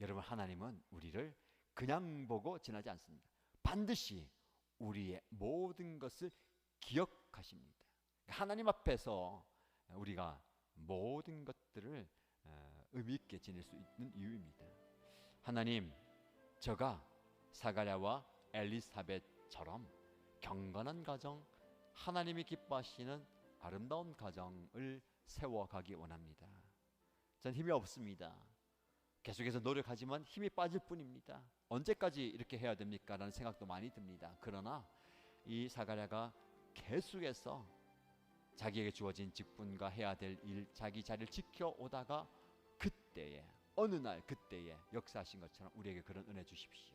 여러분, 하나님은 우리를 그냥 보고 지나지 않습니다. 반드시 우리의 모든 것을 기억하십니다. 하나님 앞에서 우리가 모든 것들을 의미 있게 지낼 수 있는 이유입니다. 하나님, 저가 사가랴와 엘리사벳처럼 경건한 가정, 하나님이 기뻐하시는 아름다운 가정을 세워가기 원합니다. 전 힘이 없습니다. 계속해서 노력하지만 힘이 빠질 뿐입니다. 언제까지 이렇게 해야 됩니까? 라는 생각도 많이 듭니다. 그러나 이 사가랴가 계속해서 자기에게 주어진 직분과 해야 될 일, 자기 자리를 지켜오다가 그때에, 어느 날 그때에 역사하신 것처럼 우리에게 그런 은혜 주십시오.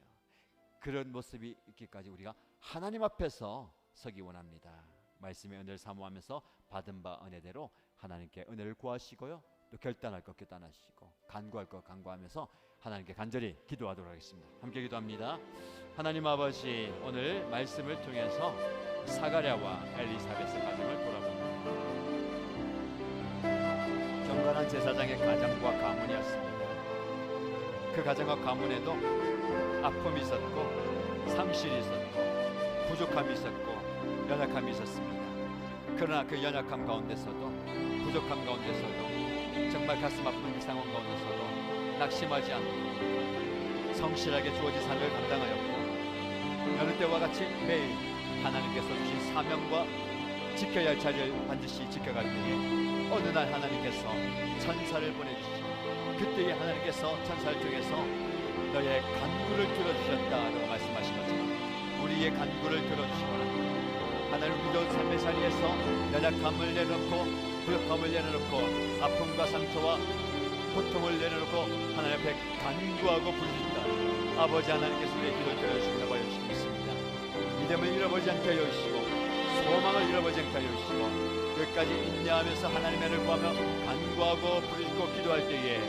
그런 모습이 있기까지 우리가 하나님 앞에서 서기 원합니다. 말씀의 은혜를 사모하면서 받은 바 은혜대로 하나님께 은혜를 구하시고요, 또 결단할 것 결단하시고 간구할 것 간구하면서 하나님께 간절히 기도하도록 하겠습니다. 함께 기도합니다. 하나님 아버지, 오늘 말씀을 통해서 사가랴와 엘리사벳의 가정을 돌아봅니다. 경건한 제사장의 가정과 가문이었습니다. 그 가정과 가문에도 아픔이 있었고 상실이 있었고 부족함이 있었고 연약함이 있었습니다. 그러나 그 연약함 가운데서도 부족함 가운데서도 정말 가슴 아픈 그 상황 가운데서도 낙심하지 않고 성실하게 주어진 삶을 감당하였고, 여느 때와 같이 매일 하나님께서 주신 사명과 지켜야 할 자리를 반드시 지켜갈 때에 어느 날 하나님께서 천사를 보내주시고, 그때에 하나님께서 천사를 통해서 너의 간구를 들어주셨다라고 말씀하신 것처럼 우리의 간구를 들어주시거나, 하나님 우리도 삶의 자리에서 연약함을 내려놓고 부족함을 내려놓고 아픔과 상처와 고통을 내려놓고 하나님 앞에 간구하고 부르신다. 아버지 하나님께서 우리의 기도를 들어주신다고 하여 주십니다. 믿음을 잃어버리지 않게 하여 주시고 소망을 잃어버리지 않게 하여 주시고 끝까지 인내하면서 하나님의 은혜를 구하며 간구하고 부르시고 기도할 때에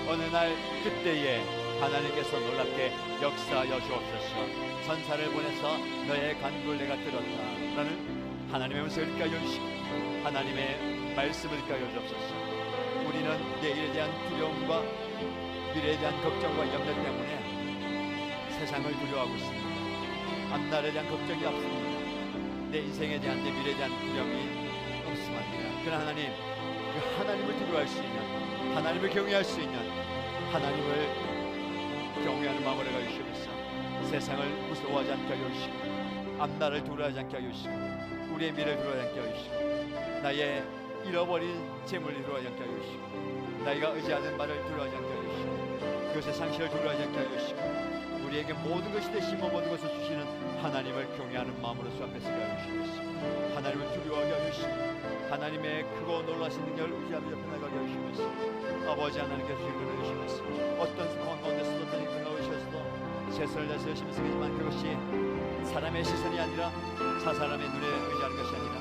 어느 날 그때에 하나님께서 놀랍게 역사하여 주옵소서. 천사를 보내서 너의 간구를 내가 들었다 라는 하나님의 음성을 듣게 하여 주시고 하나님의 말씀을 듣게 하여 주옵소서. 우리는 내일에 대한 두려움과 미래에 대한 걱정과 염려 때문에 세상을 두려워하고 있습니다. 앞날에 대한 걱정이 없습니다. 내 인생에 대한, 내 미래에 대한 두려움이 없습니다. 그러나 하나님, 하나님을 두려워할 수 있는, 하나님을 경외할 수 있는, 하나님을 경외하는 마음을 내가 주시옵소서. 세상을 무서워하지 않게 하여 주시고, 앞날을 두려워하지 않게 하여 주시고, 우리의 미래를 두려워하지 않게 하여 주시고, 나의 잃어버린 재물을 두려워하지 않게 하여 주시고, 나이가 의지하는 말을 두려워하지 않게 하여 주시고, 그것의 상실을 두려워하지 않게 하여 주시고, 우리에게 모든 것이 되시고 모든 것을 주시는 하나님을 경외하는 마음으로 주 앞에 서게 하여 주시옵소서. 하나님을 두려워하게 하여 주시고, 하나님의 크고 놀라신 능력을 의지하며 옆에 나가게 하여 주시옵소서. 아버지 하나님께서 주님을 주시옵소서. 어떤 상황 가운데서도 어떤 일이 나오셔서도 최선을 다해서 열심히 쓰겠지만 그것이 사람의 시선이 아니라 사람의 눈에 의지하는 것이 아니라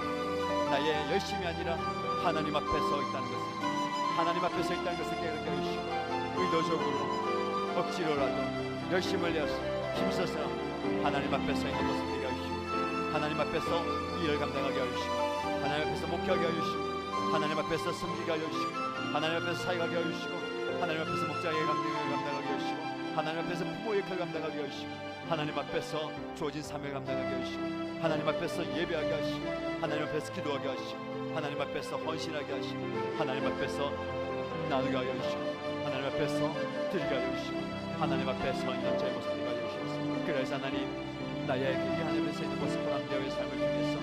나의 열심이 아니라 하나님 앞에 서 있다는 것을, 하나님 앞에 서 있다는 것을 깨닫게 해주시고, 의도적으로 억지로라도 열심을 내어서 힘써서 하나님 앞에 서 있는 모습을 되게 해주시고, 하나님 앞에서 일을 감당하게 해주시고, 하나님 앞에서 목회하게 해주시고, 하나님 앞에서 섬기게 해주시고, 하나님 앞에서 사역하게 해주시고, 하나님 앞에서 목자의 감당하게 해주시고, 하나님 앞에서 부모의 역할을 감당하게 해주시고, 하나님 앞에서 주어진 사명을 감당하게 해주시고, 하나님 앞에서 예배하게 하시고, 하나님 앞에서 기도하게 하시고, 하나님 앞에서 헌신하게 하시고, 하나님 앞에서 나누게 하여 주시고, 하나님 앞에서 드리게 하여 주시고, 하나님 앞에서 있는 저의 모습을 드리게 하여 주시옵소서. 그래서 하나님, 나의 이 하나님에서 있는 모습 보람되어의 삶을 통해서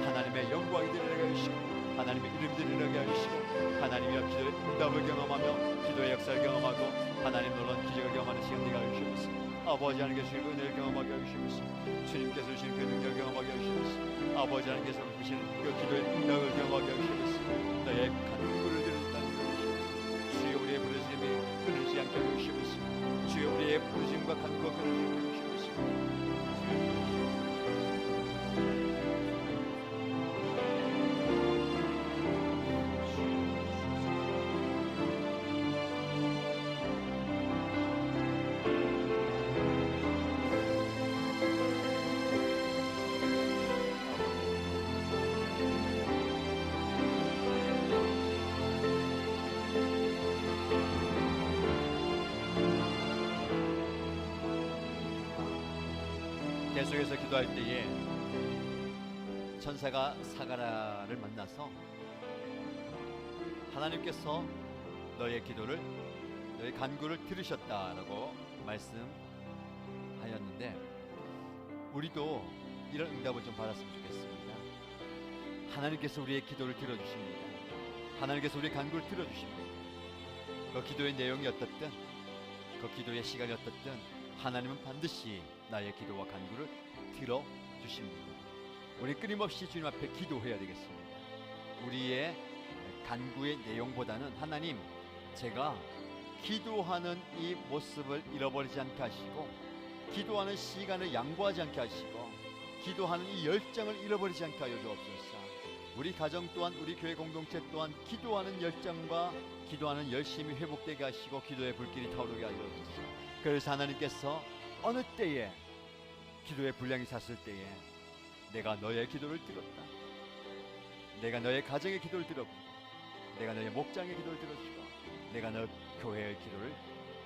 하나님의 영광이 드러나게 해주시고, 하나님의 이름이 드러나게 해주시고, 하나님의 기도의 응답을 경험하며 기도의 역사를 경험하고 하나님 놀라운 기적을 경험하는 시간 되게 하여 주시옵소서. 아버지 하나님께서 주신 은혜를 경험하게 하여 주시옵소서. 주님께서 주신 그 능력을 경험하게 하여 주시옵소서. 아버지 하나님께서 주신 그 기도의 응답을 경험하게 하여 주시옵소서. 너의 간구를 드린다는 걸 주시옵소서. 주여 우리의 부르심이 끊이지 않게 하여 주시옵소서. 주여 우리의 부르심과 간구가 끊이지 않게 하여 주시옵소서. 계속해서 기도할 때에 천사가 사가랴를 만나서 하나님께서 너의 기도를, 너의 간구를 들으셨다라고 말씀하였는데, 우리도 이런 응답을 좀 받았으면 좋겠습니다. 하나님께서 우리의 기도를 들어주십니다. 하나님께서 우리의 간구를 들어주십니다. 그 기도의 내용이 어떻든, 그 기도의 시간이 어떻든 하나님은 반드시 나의 기도와 간구를 들어주십니다. 우리 끊임없이 주님 앞에 기도해야 되겠습니다. 우리의 간구의 내용보다는 하나님, 제가 기도하는 이 모습을 잃어버리지 않게 하시고, 기도하는 시간을 양보하지 않게 하시고, 기도하는 이 열정을 잃어버리지 않게 하여 주옵소서. 우리 가정 또한, 우리 교회 공동체 또한 기도하는 열정과 기도하는 열심이 회복되게 하시고 기도의 불길이 타오르게 하여 주옵소서. 그래서 하나님께서 어느 때에 기도의 분량이 찼을 때에 내가 너의 기도를 들었다, 내가 너의 가정의 기도를 들었고, 내가 너의 목장의 기도를 들었고, 내가 너 교회의 기도를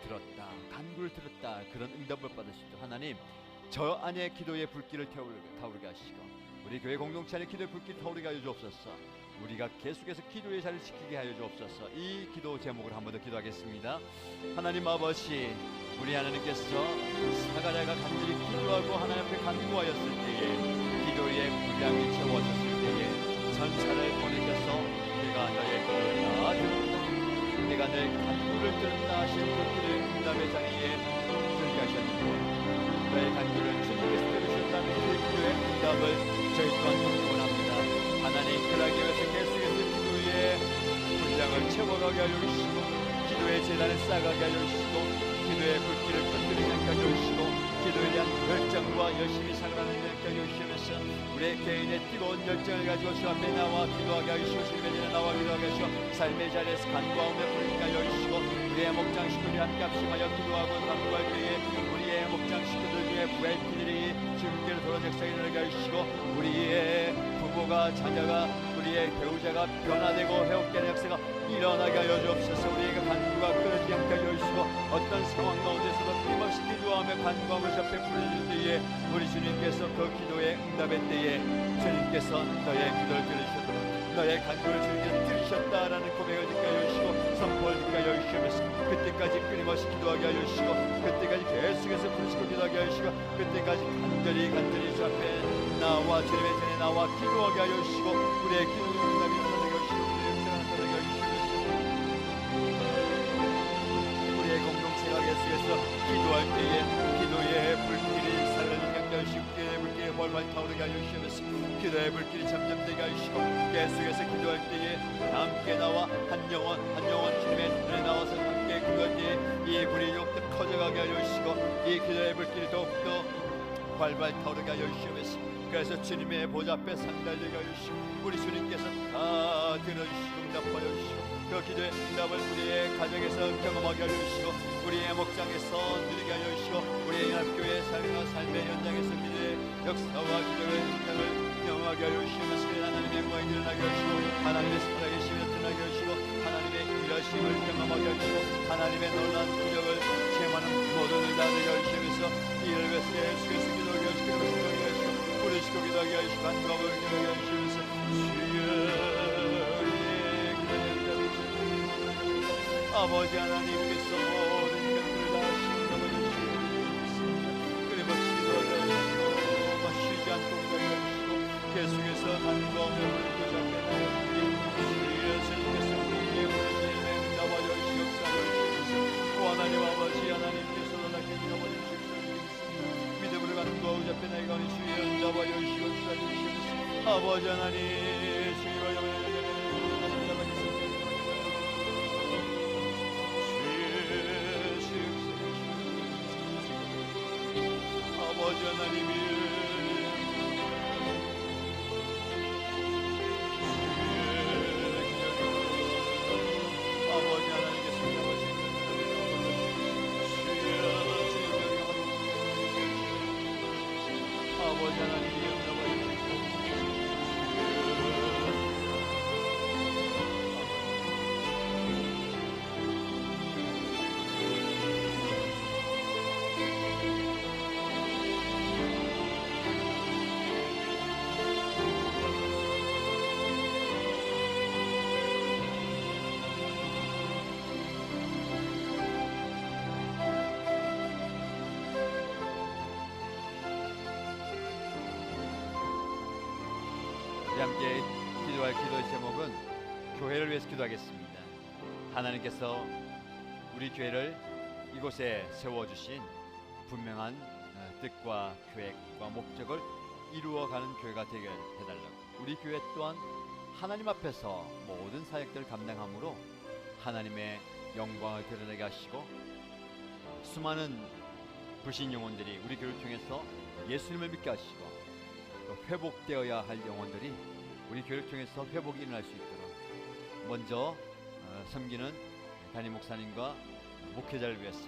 들었다, 간구를 들었다, 그런 응답을 받으시죠. 하나님, 저 안에 기도의 불길을 타오르게 하시고, 우리 교회 공동체 안에 기도의 불길을 타오르게 하여 주옵소서. 우리가 계속해서 기도의 자리를 지키게 하여 주옵소서. 이 기도 제목을 한 번 더 기도하겠습니다. 하나님 아버지, 우리 하나님께서 사가랴가 간절히 기도하고 하나님 앞에 간구하였을 때에, 기도의 분량이 채워졌을 때에 천사를 보내셔서 내가 너의 기도를 다 들었다, 내가 너의 간구를 들었다 하신 그 기도의 응답의 자리에 들게 하셨는데, 너의 간구를 주님께서 들으셨다는 그 기도의 응답을 저희 또한 원합니다. 하나님, 그러기 위해서 계속해서 기도의 분량을 채워가게 하여 주시고, 기도의 재단을 쌓아가게 하여 주시고, 기도의 불길을 꺼뜨리지 않게 하여 주시고, 기도에 대한 열정과 열심히 살아가는 일을 하여 주시면서 우리의 개인의 뜨거운 열정을 가지고 주 앞에 나와 기도하게 하여 주시고, 주님의 전에 나와 기도하게 하시고, 삶의 자리에서 간구하며 부르게 하여 주시고, 우리의 목장 식구들이 함께 합심하여 기도하고 간구할 때에 우리의 목장 식구들 중에 VIP들이 주님께로 돌아온 역사에 일어나게 하여 주시고, 우리의 부모가, 자녀가, 우리의 배우자가 변화되고 회복되는 역사가 일어나게 하여 주옵소서. 우리에게 간구가 끊어지지 않게 하여 주시고, 어떤 상황 가운데서도 끊임없이 기도하며 간구하며 옆에 부르실 때에 우리 주님께서 그 기도의 응답의 때에 주님께서 너의 기도를 들으시도록, 너의 간구를 주님께서 들으시도록 이루셨다라는 고백을 듣게 하여 주시고 선포를 듣게 하여 주시면서 그때까지 끊임없이 기도하게 하여 주시고 그때까지 계속해서 부르시고 기도하게 하여 주시고 그때까지 간절히 주 앞에 나와 주님의 전에 나와 기도하게 하여 주시고 우리의 기도를 응답이 나타나게 하여 주시고 우리의 역사가 나타나게 하여 주시면서 우리의 공동체가 계속해서 기도할 때에 기도의 불길이 살아나게 하여 주시고 기도의 불길이 활활 타오르게 하여 주시면서 기도의 불길이 잠잠되게 하여 주시고 계속해서 기도할 때에 함께 나와 한 영혼 주님의 눈에 나와서 함께 기도할 때에 이 불이 더욱더 커져가게 하여 주시고 이 기도의 불길이 더욱더 활발 타오르게 하여 주시면서 그래서 주님의 보좌 앞에 상달되게 하여 주시고 우리 주님께서 다 들어주시고 응답하여 주시고 그 기도의 응답을 우리의 가정에서 경험하게 하여 주시고 우리의 목장에서 누리게 하여 주시고 우리의 연합교회 삶의 현장에서 기도의 역사와 기도의 현장을 경험하게 하여 주시면서 하나님의 영광이 드러나게 하시고 하나님의 살아계심이 나타나게 하시고 하나님의 일하심을 경험하게 하시고 하나님의 놀라운 기적을 체험하는 모든을 나누게 하시면서 이를 위해서 예수께서 기도하게 하시고 기도하게 하시고 부르시고 기도하게 하시고 한가을 기도하게 하시면서 주여 아버지 하나님께서 모든 것들을 다 신경을 주시고 끊임없이 기도하게 하시고 쉬지 않고 기도하게 하시고 계속해서 한가운데 우리 잡게 나오시니 주여 예수님께서 우리의 부르심에 응답하여 주시옵소서 오 하나님 아버지 하나님께서 놀랍게 응답하여 주시옵소서 믿음으로 간구하고 잡게 나이가 오니 주여 응답하여 주시옵소서 아버지 하나님 주여 아버지 하나님이 아버지 하나님께서 아버지 하나님이 함께 기도할 기도의 제목은 교회를 위해서 기도하겠습니다. 하나님께서 우리 교회를 이곳에 세워주신 분명한 뜻과 계획과 목적을 이루어가는 교회가 되게 해달라고 우리 교회 또한 하나님 앞에서 모든 사역들을 감당함으로 하나님의 영광을 드러내게 하시고 수많은 불신 영혼들이 우리 교회를 통해서 예수님을 믿게 하시고 또 회복되어야 할 영혼들이 우리 교회를 통해서 회복이 일어날 수 있도록 먼저 섬기는 담임 목사님과 목회자를 위해서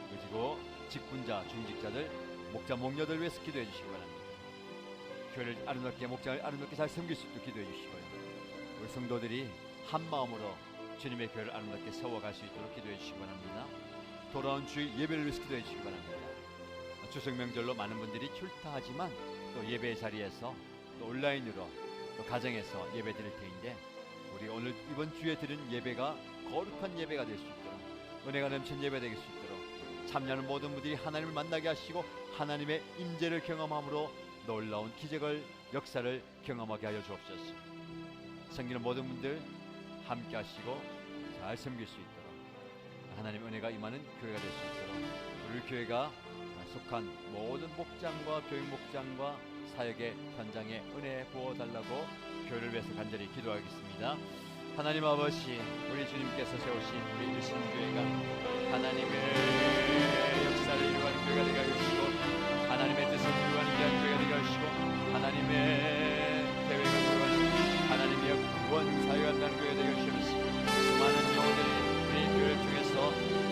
그리고 직분자, 중직자들, 목자, 목녀들 위해서 기도해 주시기 바랍니다. 교회를 아름답게 목장을 아름답게 잘 섬길 수 있도록 기도해 주시고요. 우리 성도들이 한 마음으로 주님의 교회를 아름답게 세워갈 수 있도록 기도해 주시기 바랍니다. 돌아온 주일 예배를 위해서 기도해 주시기 바랍니다. 추석 명절로 많은 분들이 출타하지만 또 예배 자리에서 또 온라인으로 또 가정에서 예배 드릴 테인데 우리 오늘 이번 주에 드린 예배가 거룩한 예배가 될 수 있도록 은혜가 넘치는 예배 되길 수 있도록 참여하는 모든 분들이 하나님을 만나게 하시고 하나님의 임재를 경험함으로 놀라운 기적을 역사를 경험하게 하여 주옵소서. 섬기는 모든 분들 함께 하시고 잘 섬길 수 있도록 하나님의 은혜가 임하는 교회가 될 수 있도록 우리 교회가 속한 모든 목장과 교육 목장과 사역의 현장에 은혜 부어달라고 교회를 위해서 간절히 기도하겠습니다. 하나님 아버지, 우리 주님께서 세우신 우리 일신교회가 하나님의 역사를 이루어가는 교회가 되게 하여 주시고 하나님의 뜻을 이루어가는 귀한 교회가 되게 하여 주시고 하나님의 계획을 이루어가는 하나님의 구원 사역을 한다는 교회가 되게 하여 주시면서 수많은 영혼들이 우리 교회를 통해서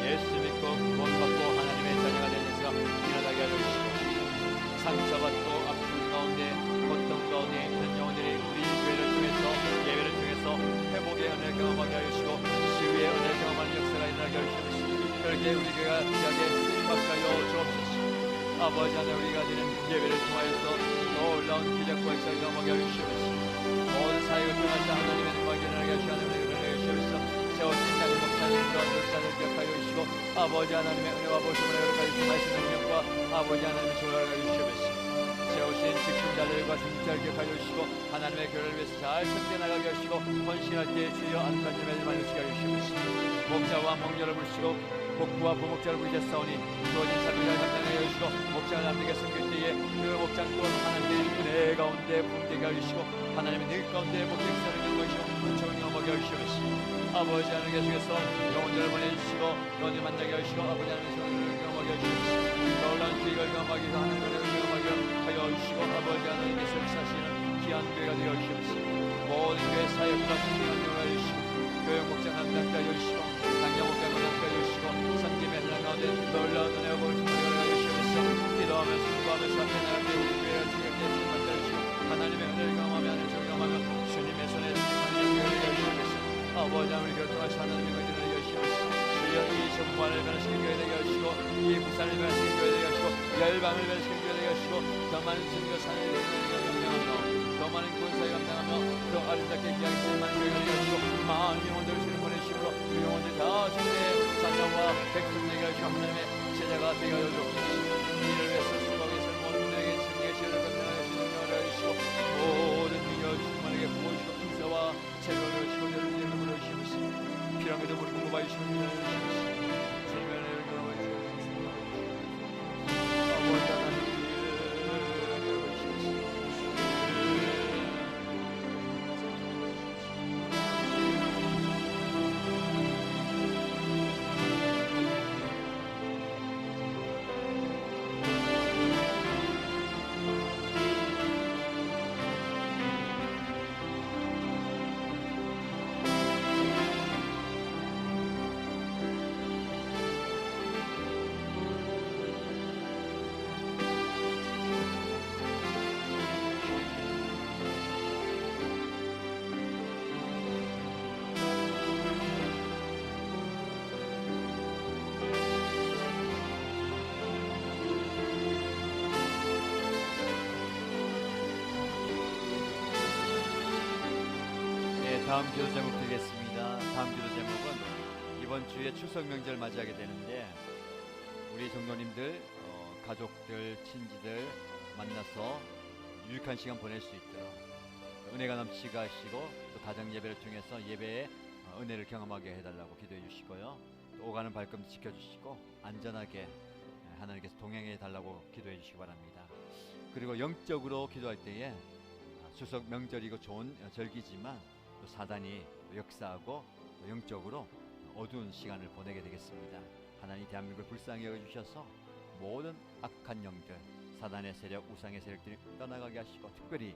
예수 믿고 구원받고 하나님의 자녀가 되는 데서 일어나게 하여 주시고 상처받고 아픔 가운데 고통 가운데 있는 영혼들이 우리 교회를 통해서 예배를 통해서 회복의 은혜를 경험하게 하여 주시고 치유의 은혜를 경험하는 역사가 일어나게 하여 주시고 그렇게 우리 교회가 귀하게 쓰임받게 하여 주옵소서. 아버지 하나님 우리가 드리는 예배를 통하여서 놀라운 기적과 역사를 경험하게 하여 주시옵소서. 모든 사역을 통해서 하나님의 능력을 일어나게 하시고 하나님의 은혜를 주시옵소서. 세워진 자들 목사님과 교사를 기억하여 주시고 아버지 하나님의 은혜와 보시문을 여러가지 말씀 능력과 아버지 하나님의 조언을 주시옵소서. 세우신 직분자들과 중직자를 기억하여 주시고 하나님의 교회를 위해서 잘 섬겨 나가게 하시고 헌신할 때에 주여 안간 예배를 만드시게 하여 주시옵소서. 목자와 목녀를 부르시고 목부와 부목자를 부르셨사오니 주어진 삶을 잘 감당하여 주시고 목자가 남에게 섬길 때에 그 목장 또한 하나님의 은혜 가운데 분되게 하여 주시고 하나님의 늘 가운데 목격사를 경험하시고 은총을 경험하게 하여 주시옵소서. 아버지 하나님 계속해서 영혼들을 보내주시고 영혼을 만나게 하시고 아버지 하나님의 성령을 경험하게 하여 주시옵소서. 놀라운 기회를 경험하기 위해서 하나님의 은혜를 경험하게 하여 주시고 아버지 하나님께서 역사하시는 귀한 교회가 되어 주시옵소서. 모든 교회 사역과 성령을 경험하여 주시고 교회 목장 함께 하여 주시고 당장 목장 함께 하여 주시고 섬김의 현장 가운데 놀라운 은혜와 복을 주시옵소서. 기도하며 순구하면서 앞에 나갈 때 우리 교회가 주님께 주님을 주시고 하나님의 은혜를 경험하며 하나님을 경험하며 주님의 손에 하나님의 교회를 여시옵소서. 아버지 하나님을 결정하시 하나님의 은혜를 여시옵소서. 주여 이 전부만을 변화시킨 교회 되게 하시고 이 부산을 변화시킨 교회 되게 하시고 열방을 변화시킨 교회 되게 하시고 더 많은 순교 산을 감당하며 더 많은 군사에 감당하며 더 아름답게 귀하게 쓰임만 교회가 되게 하시고 많은 영혼들을 주님 보내시므로 그 영혼들 다 주님의 자녀와 백성 되게 하시고 하나님의 제자가 되게 하여 주옵소서. 이를 위해서 수고하겠을 모든 분에게 승리의 시를 감당하여 주시는 영원을 하시고 모든 능력을 주님만에게 부어주시고 인사와 재료를 주시고 여러분 이름으로 주시옵소서. 필요한 것도 우리 공급하여 주시고 주시옵소서. 주님의 은혜를 경험하여 주시옵소서. 아버지 하나님 다음 기도 제목 드리겠습니다. 다음 기도 제목은 이번 주에 추석 명절 맞이하게 되는데 우리 성도님들 가족들 친지들 만나서 유익한 시간 보낼 수 있도록 은혜가 넘치게 하시고 또 가정 예배를 통해서 예배의 은혜를 경험하게 해달라고 기도해 주시고요. 또 오가는 발걸음 지켜주시고 안전하게 하나님께서 동행해 달라고 기도해 주시기 바랍니다. 그리고 영적으로 기도할 때에 추석 명절이고 좋은 절기지만 또 사단이 역사하고 또 영적으로 어두운 시간을 보내게 되겠습니다. 하나님 대한민국을 불쌍히 여겨주셔서 모든 악한 영들 사단의 세력 우상의 세력들이 떠나가게 하시고 특별히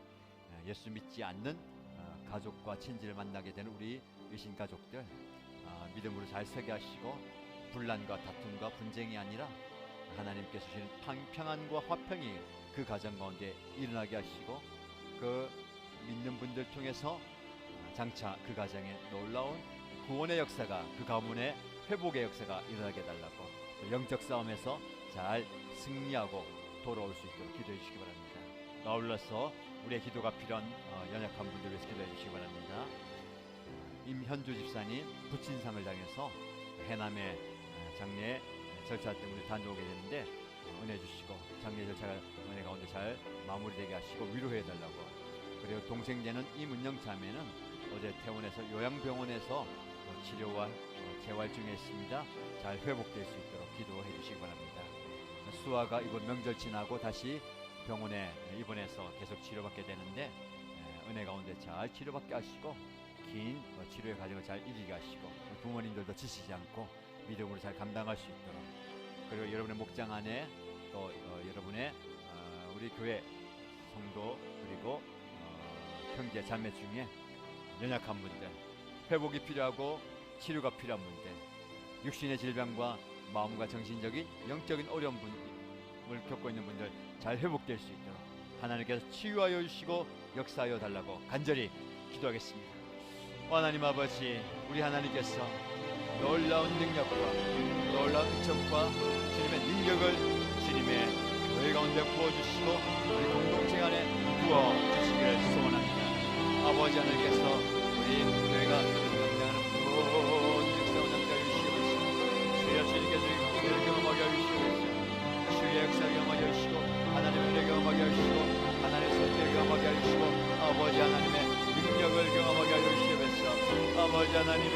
예수 믿지 않는 가족과 친지를 만나게 되는 우리 의신 가족들 믿음으로 잘 서게 하시고 분란과 다툼과 분쟁이 아니라 하나님께서 주시는 평안과 화평이 그 가정 가운데 일어나게 하시고 그 믿는 분들 통해서 장차 그 가정에 놀라운 구원의 역사가 그 가문의 회복의 역사가 일어나게 해달라고 영적 싸움에서 잘 승리하고 돌아올 수 있도록 기도해 주시기 바랍니다. 아울러서 우리의 기도가 필요한 연약한 분들 위해서 기도해 주시기 바랍니다. 임현주 집사님 부친상을 당해서 해남의 장례 절차 때문에 다녀오게 됐는데 은혜 주시고 장례 절차가 은혜 가운데 잘 마무리되게 하시고 위로해 달라고. 그리고 동생 되는 이문영 자매는 어제 퇴원해서 요양병원에서 치료와 재활 중에 있습니다. 잘 회복될 수 있도록 기도해 주시기 바랍니다. 수아가 이번 명절 지나고 다시 병원에 입원해서 계속 치료받게 되는데 은혜 가운데 잘 치료받게 하시고 긴 치료의 과정을 잘 이기게 하시고 부모님들도 지치지 않고 믿음으로 잘 감당할 수 있도록. 그리고 여러분의 목장 안에 또 여러분의 우리 교회 성도 그리고 형제 자매 중에 연약한 분들 회복이 필요하고 치료가 필요한 분들 육신의 질병과 마음과 정신적인 영적인 어려움을 겪고 있는 분들 잘 회복될 수 있도록 하나님께서 치유하여 주시고 역사하여 달라고 간절히 기도하겠습니다. 하나님 아버지 우리 하나님께서 놀라운 능력과 놀라운 은총과 주님의 능력을 주님의 교회 가운데 부어주시고 우리 공동체 안에 부어주시기를 소원합니다. 아버지 하나님께서 우리 교회가 감당하는 모든 역사와 함께 해주시옵소서. 주여 주님께서 우리를 경험하게 해주시옵소서. 주의 역사 경험하게 해주시고 하나님의 은혜 경험하게 해주시고 하나님의 선택을 경험하게 해주시고 아버지 하나님의 능력을 경험하게 해주시옵소서. 아버지 하나님이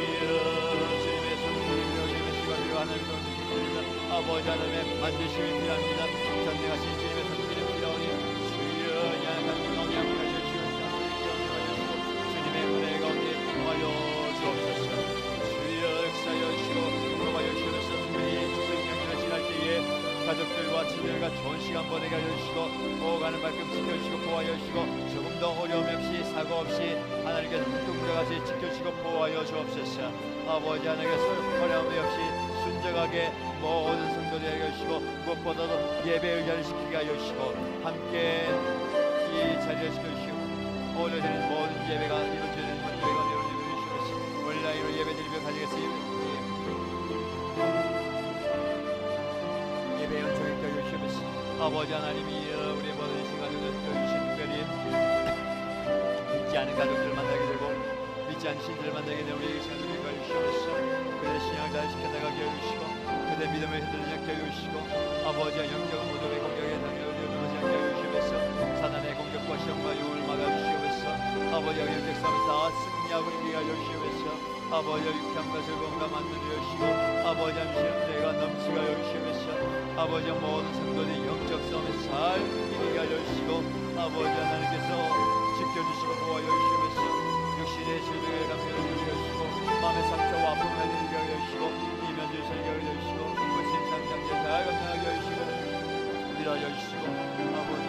주님의 손길이며 주님의 시가 필요하는 그런 분들이면 아버지 하나님의 만드심이 필요합니다. 전능하신 주님의 손길이 필요하니 주여 양한 가운데 함께 해주시옵소서. 주님의 은혜 가운데 임하여 주옵소서. 주여 역사하여 주시고 공급하여 주옵소서. 우리 주성경기를 지날 때에 가족들과 친구들과 좋은 시간 보내게 해주시고 오가는 만큼 지켜주시고 보호하여 주시고 조금도 어려움 없이 사고 없이 하나님께서 눈동자같이 지켜주시고 보호하여 주옵소서. 아버지 하나님께서 어려움이 없이 순정하게 모든 성도들에게 해주시고 무엇보다도 예배 의자를 지키게 하여 주시고 함께 이 자리를 지켜주시고 올려드리는 모든 예배가 이루어지는 예배가 되어주시고 온라인으로 예배드리며 가지겠습니다. 예배 연속에 껴주시옵소서. 아버지 하나님이 우리 모든 시간을 껴주신 특별히 믿지 않은 가족들 만나게 되고 믿지 않은 신들을 만나게 되는 우리에게 시간을 껴주시옵소서. 그들의 신앙을 잘 지켜나가게 해주시고 그들의 믿음을 흔들리지 않게 해주시고 아버지와 영적인 모둠의 공격에 당하지 않게 해주시옵소서. 사단의 공격과 시험과 유혹을 막아주시옵소서. 아버지와 영적 싸움을 다 승리하고 이기게 해주시옵소서. 아버지와 유쾌함과 즐거움과 만나게 해주시고 아버지와 은혜가 넘치게 해주시옵소서. 아버지와 모든 성도들이 영적 싸움에 잘 이기게 해주시고 아버지 하나님께서 지켜주시고 보호하여 주시옵소서. 육신의 질병에 감사를 주시고 마음의 상처와 아픔을 이기게 해주시고 이면질 살게 해주시고 무신 상장제 잘 감당하게 해주시고 밀어여 주시고 아버지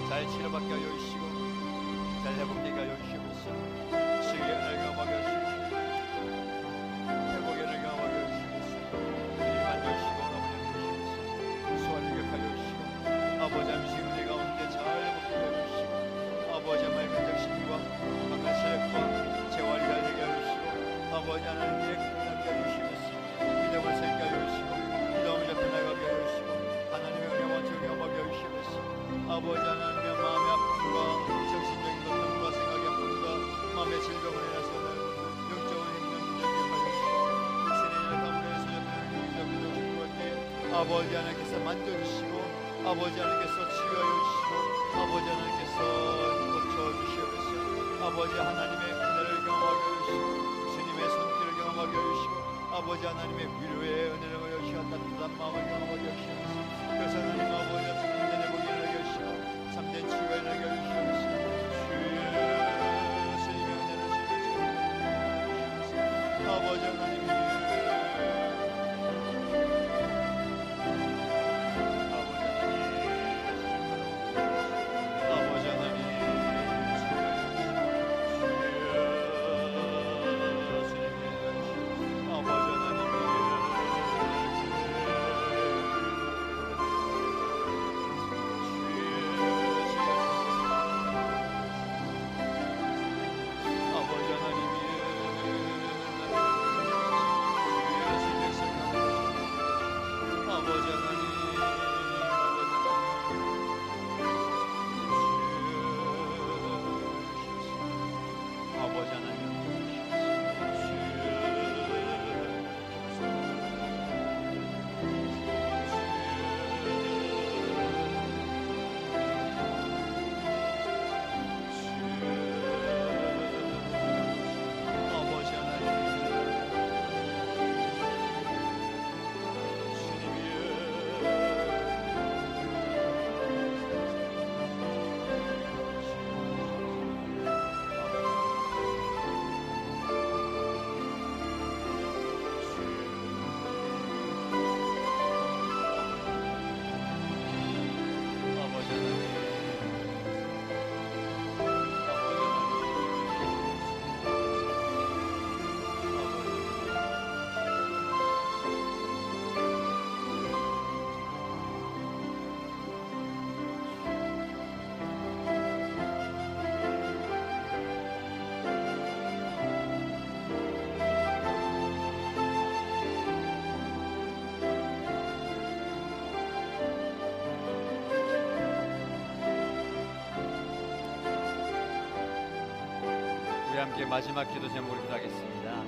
잘 치료받게 하여 주시고 잘 회복되게 하여 주시옵소서. 주의 은혜를 경험하게 하시고 회복의 은혜를 경험하게 하시옵소서. 주님 만나주시고 아버지 주시옵소서. 수완 유격하여 주시고 아버지 함시 은혜 가운데 잘 회복되게 하여 주시고 아버지 맑은 정신과 강한 체력과 재활이 잘 되게 하여 주시고 아버지 하나님의 긍휼하게 하여 주시옵소서. 믿음을 새게 하여 주시고 믿음을 잡혀 나가게 하여 주시고 하나님의 은혜와 경험하게 하여 주시옵소서. 아버지 하나님의 마음의 아픔과 정신적인 고통과 생각의 아픔과 마음의 질병을 인해서 영적으로 힘든 문제를 가져주시고 육신의 가문에서 아버지 하나님께서 만져주시고 아버지 하나님께서 치유하여 주시고 아버지 하나님께서 고쳐주시옵소서. 아버지 하나님의 은혜를 경험하게 해주시고 주님의 손길을 경험하게 해주시고 아버지 하나님의 위로의 은혜를 하여 따뜻한 마음을 경험하게 해주시옵소서. 그래서 하나님 아버지와 참된 회복을 하게 해주시고 참된 치유를 하게 해주시옵소서. 주님의 은혜를 주시옵소서. 아버지 하나님 우리 함께 마지막 기도 제목으로 기도하겠습니다.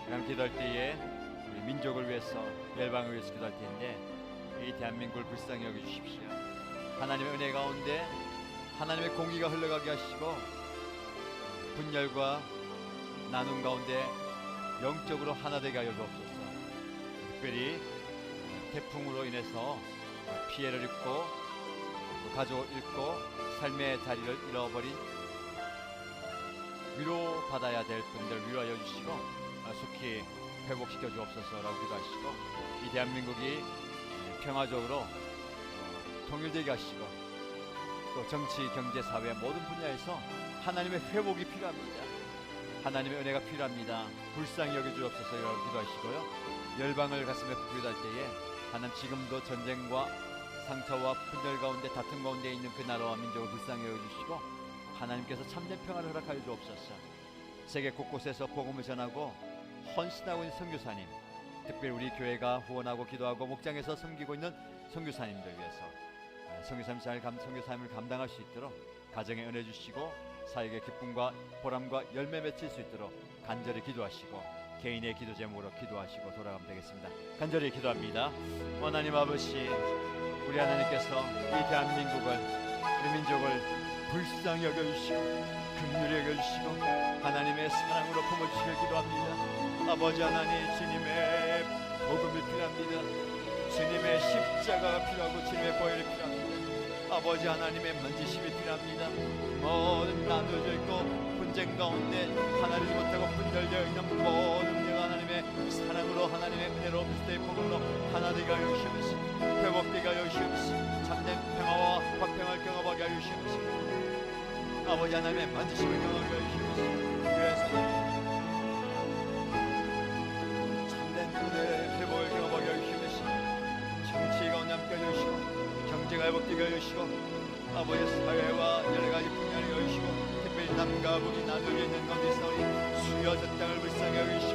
우리 함께 기도할 때에 우리 민족을 위해서, 열방을 위해서 기도할 텐데, 이 대한민국을 불쌍히 여겨주십시오. 하나님의 은혜 가운데 하나님의 공의가 흘러가게 하시고, 분열과 나눔 가운데 영적으로 하나 되게 하여 주옵소서. 특별히 태풍으로 인해서 피해를 입고 가족을 잃고 삶의 자리를 잃어버린 위로받아야 될 분들 위로하여 주시고, 속히 회복시켜 주옵소서라고 기도하시고, 이 대한민국이 평화적으로 통일되게 하시고, 또 정치, 경제, 사회 모든 분야에서 하나님의 회복이 필요합니다. 하나님의 은혜가 필요합니다. 불쌍히 여겨주옵소서라고 기도하시고요. 열방을 가슴에 품고 기도할 때에 하나님 지금도 전쟁과 상처와 분열 가운데 다툼 가운데 있는 그 나라와 민족을 불쌍히 여겨주시고, 하나님께서 참된 평화를 허락하여 주옵소서. 세계 곳곳에서 복음을 전하고 헌신하고 있는 선교사님, 특별히 우리 교회가 후원하고 기도하고 목장에서 섬기고 있는 선교사님들 위해서 선교사님을 감당할 수 있도록 가정에 은혜 주시고, 사역의 기쁨과 보람과 열매 맺힐 수 있도록 간절히 기도하시고, 개인의 기도 제목으로 기도하시고 돌아가면 되겠습니다. 간절히 기도합니다. 하나님 아버지, 우리 하나님께서 이 대한민국을, 우리 민족을 불쌍히 여겨주시고 긍휼히 여겨주시고 하나님의 사랑으로 품어주시길 기도합니다. 아버지 하나님, 주님의 복음이 필요합니다. 주님의 십자가가 필요하고 주님의 보혈이 필요합니다. 아버지 하나님의 만지심이 필요합니다. 모든 나누어져 있고 분쟁 가운데 하나님이 못하고 분열되어 있는 모든 영 하나님의 사랑으로, 하나님의 은혜로, 그리스도의 복음으로 하나 되게 하여 주시옵소서. 회복되게 하여 주시옵소서. 참된 평화와 화평을 경험하게 하여 주시옵소서. 아버지 하나님의 만지심을 경험하게 하여 주시옵소서. 그래서 참된 은혜의 회복을 경험하게 하여 주시옵소서. 정치 가운데 함께 하여 주시고, 경제가 회복되게 하여 주시고, 아버지 사회와 여러가지 분야를 하여 주시고, 특별히 남과 북이 나누어져 있는 가운데 있사오니 주여 저 땅을 불쌍히 하여 주시고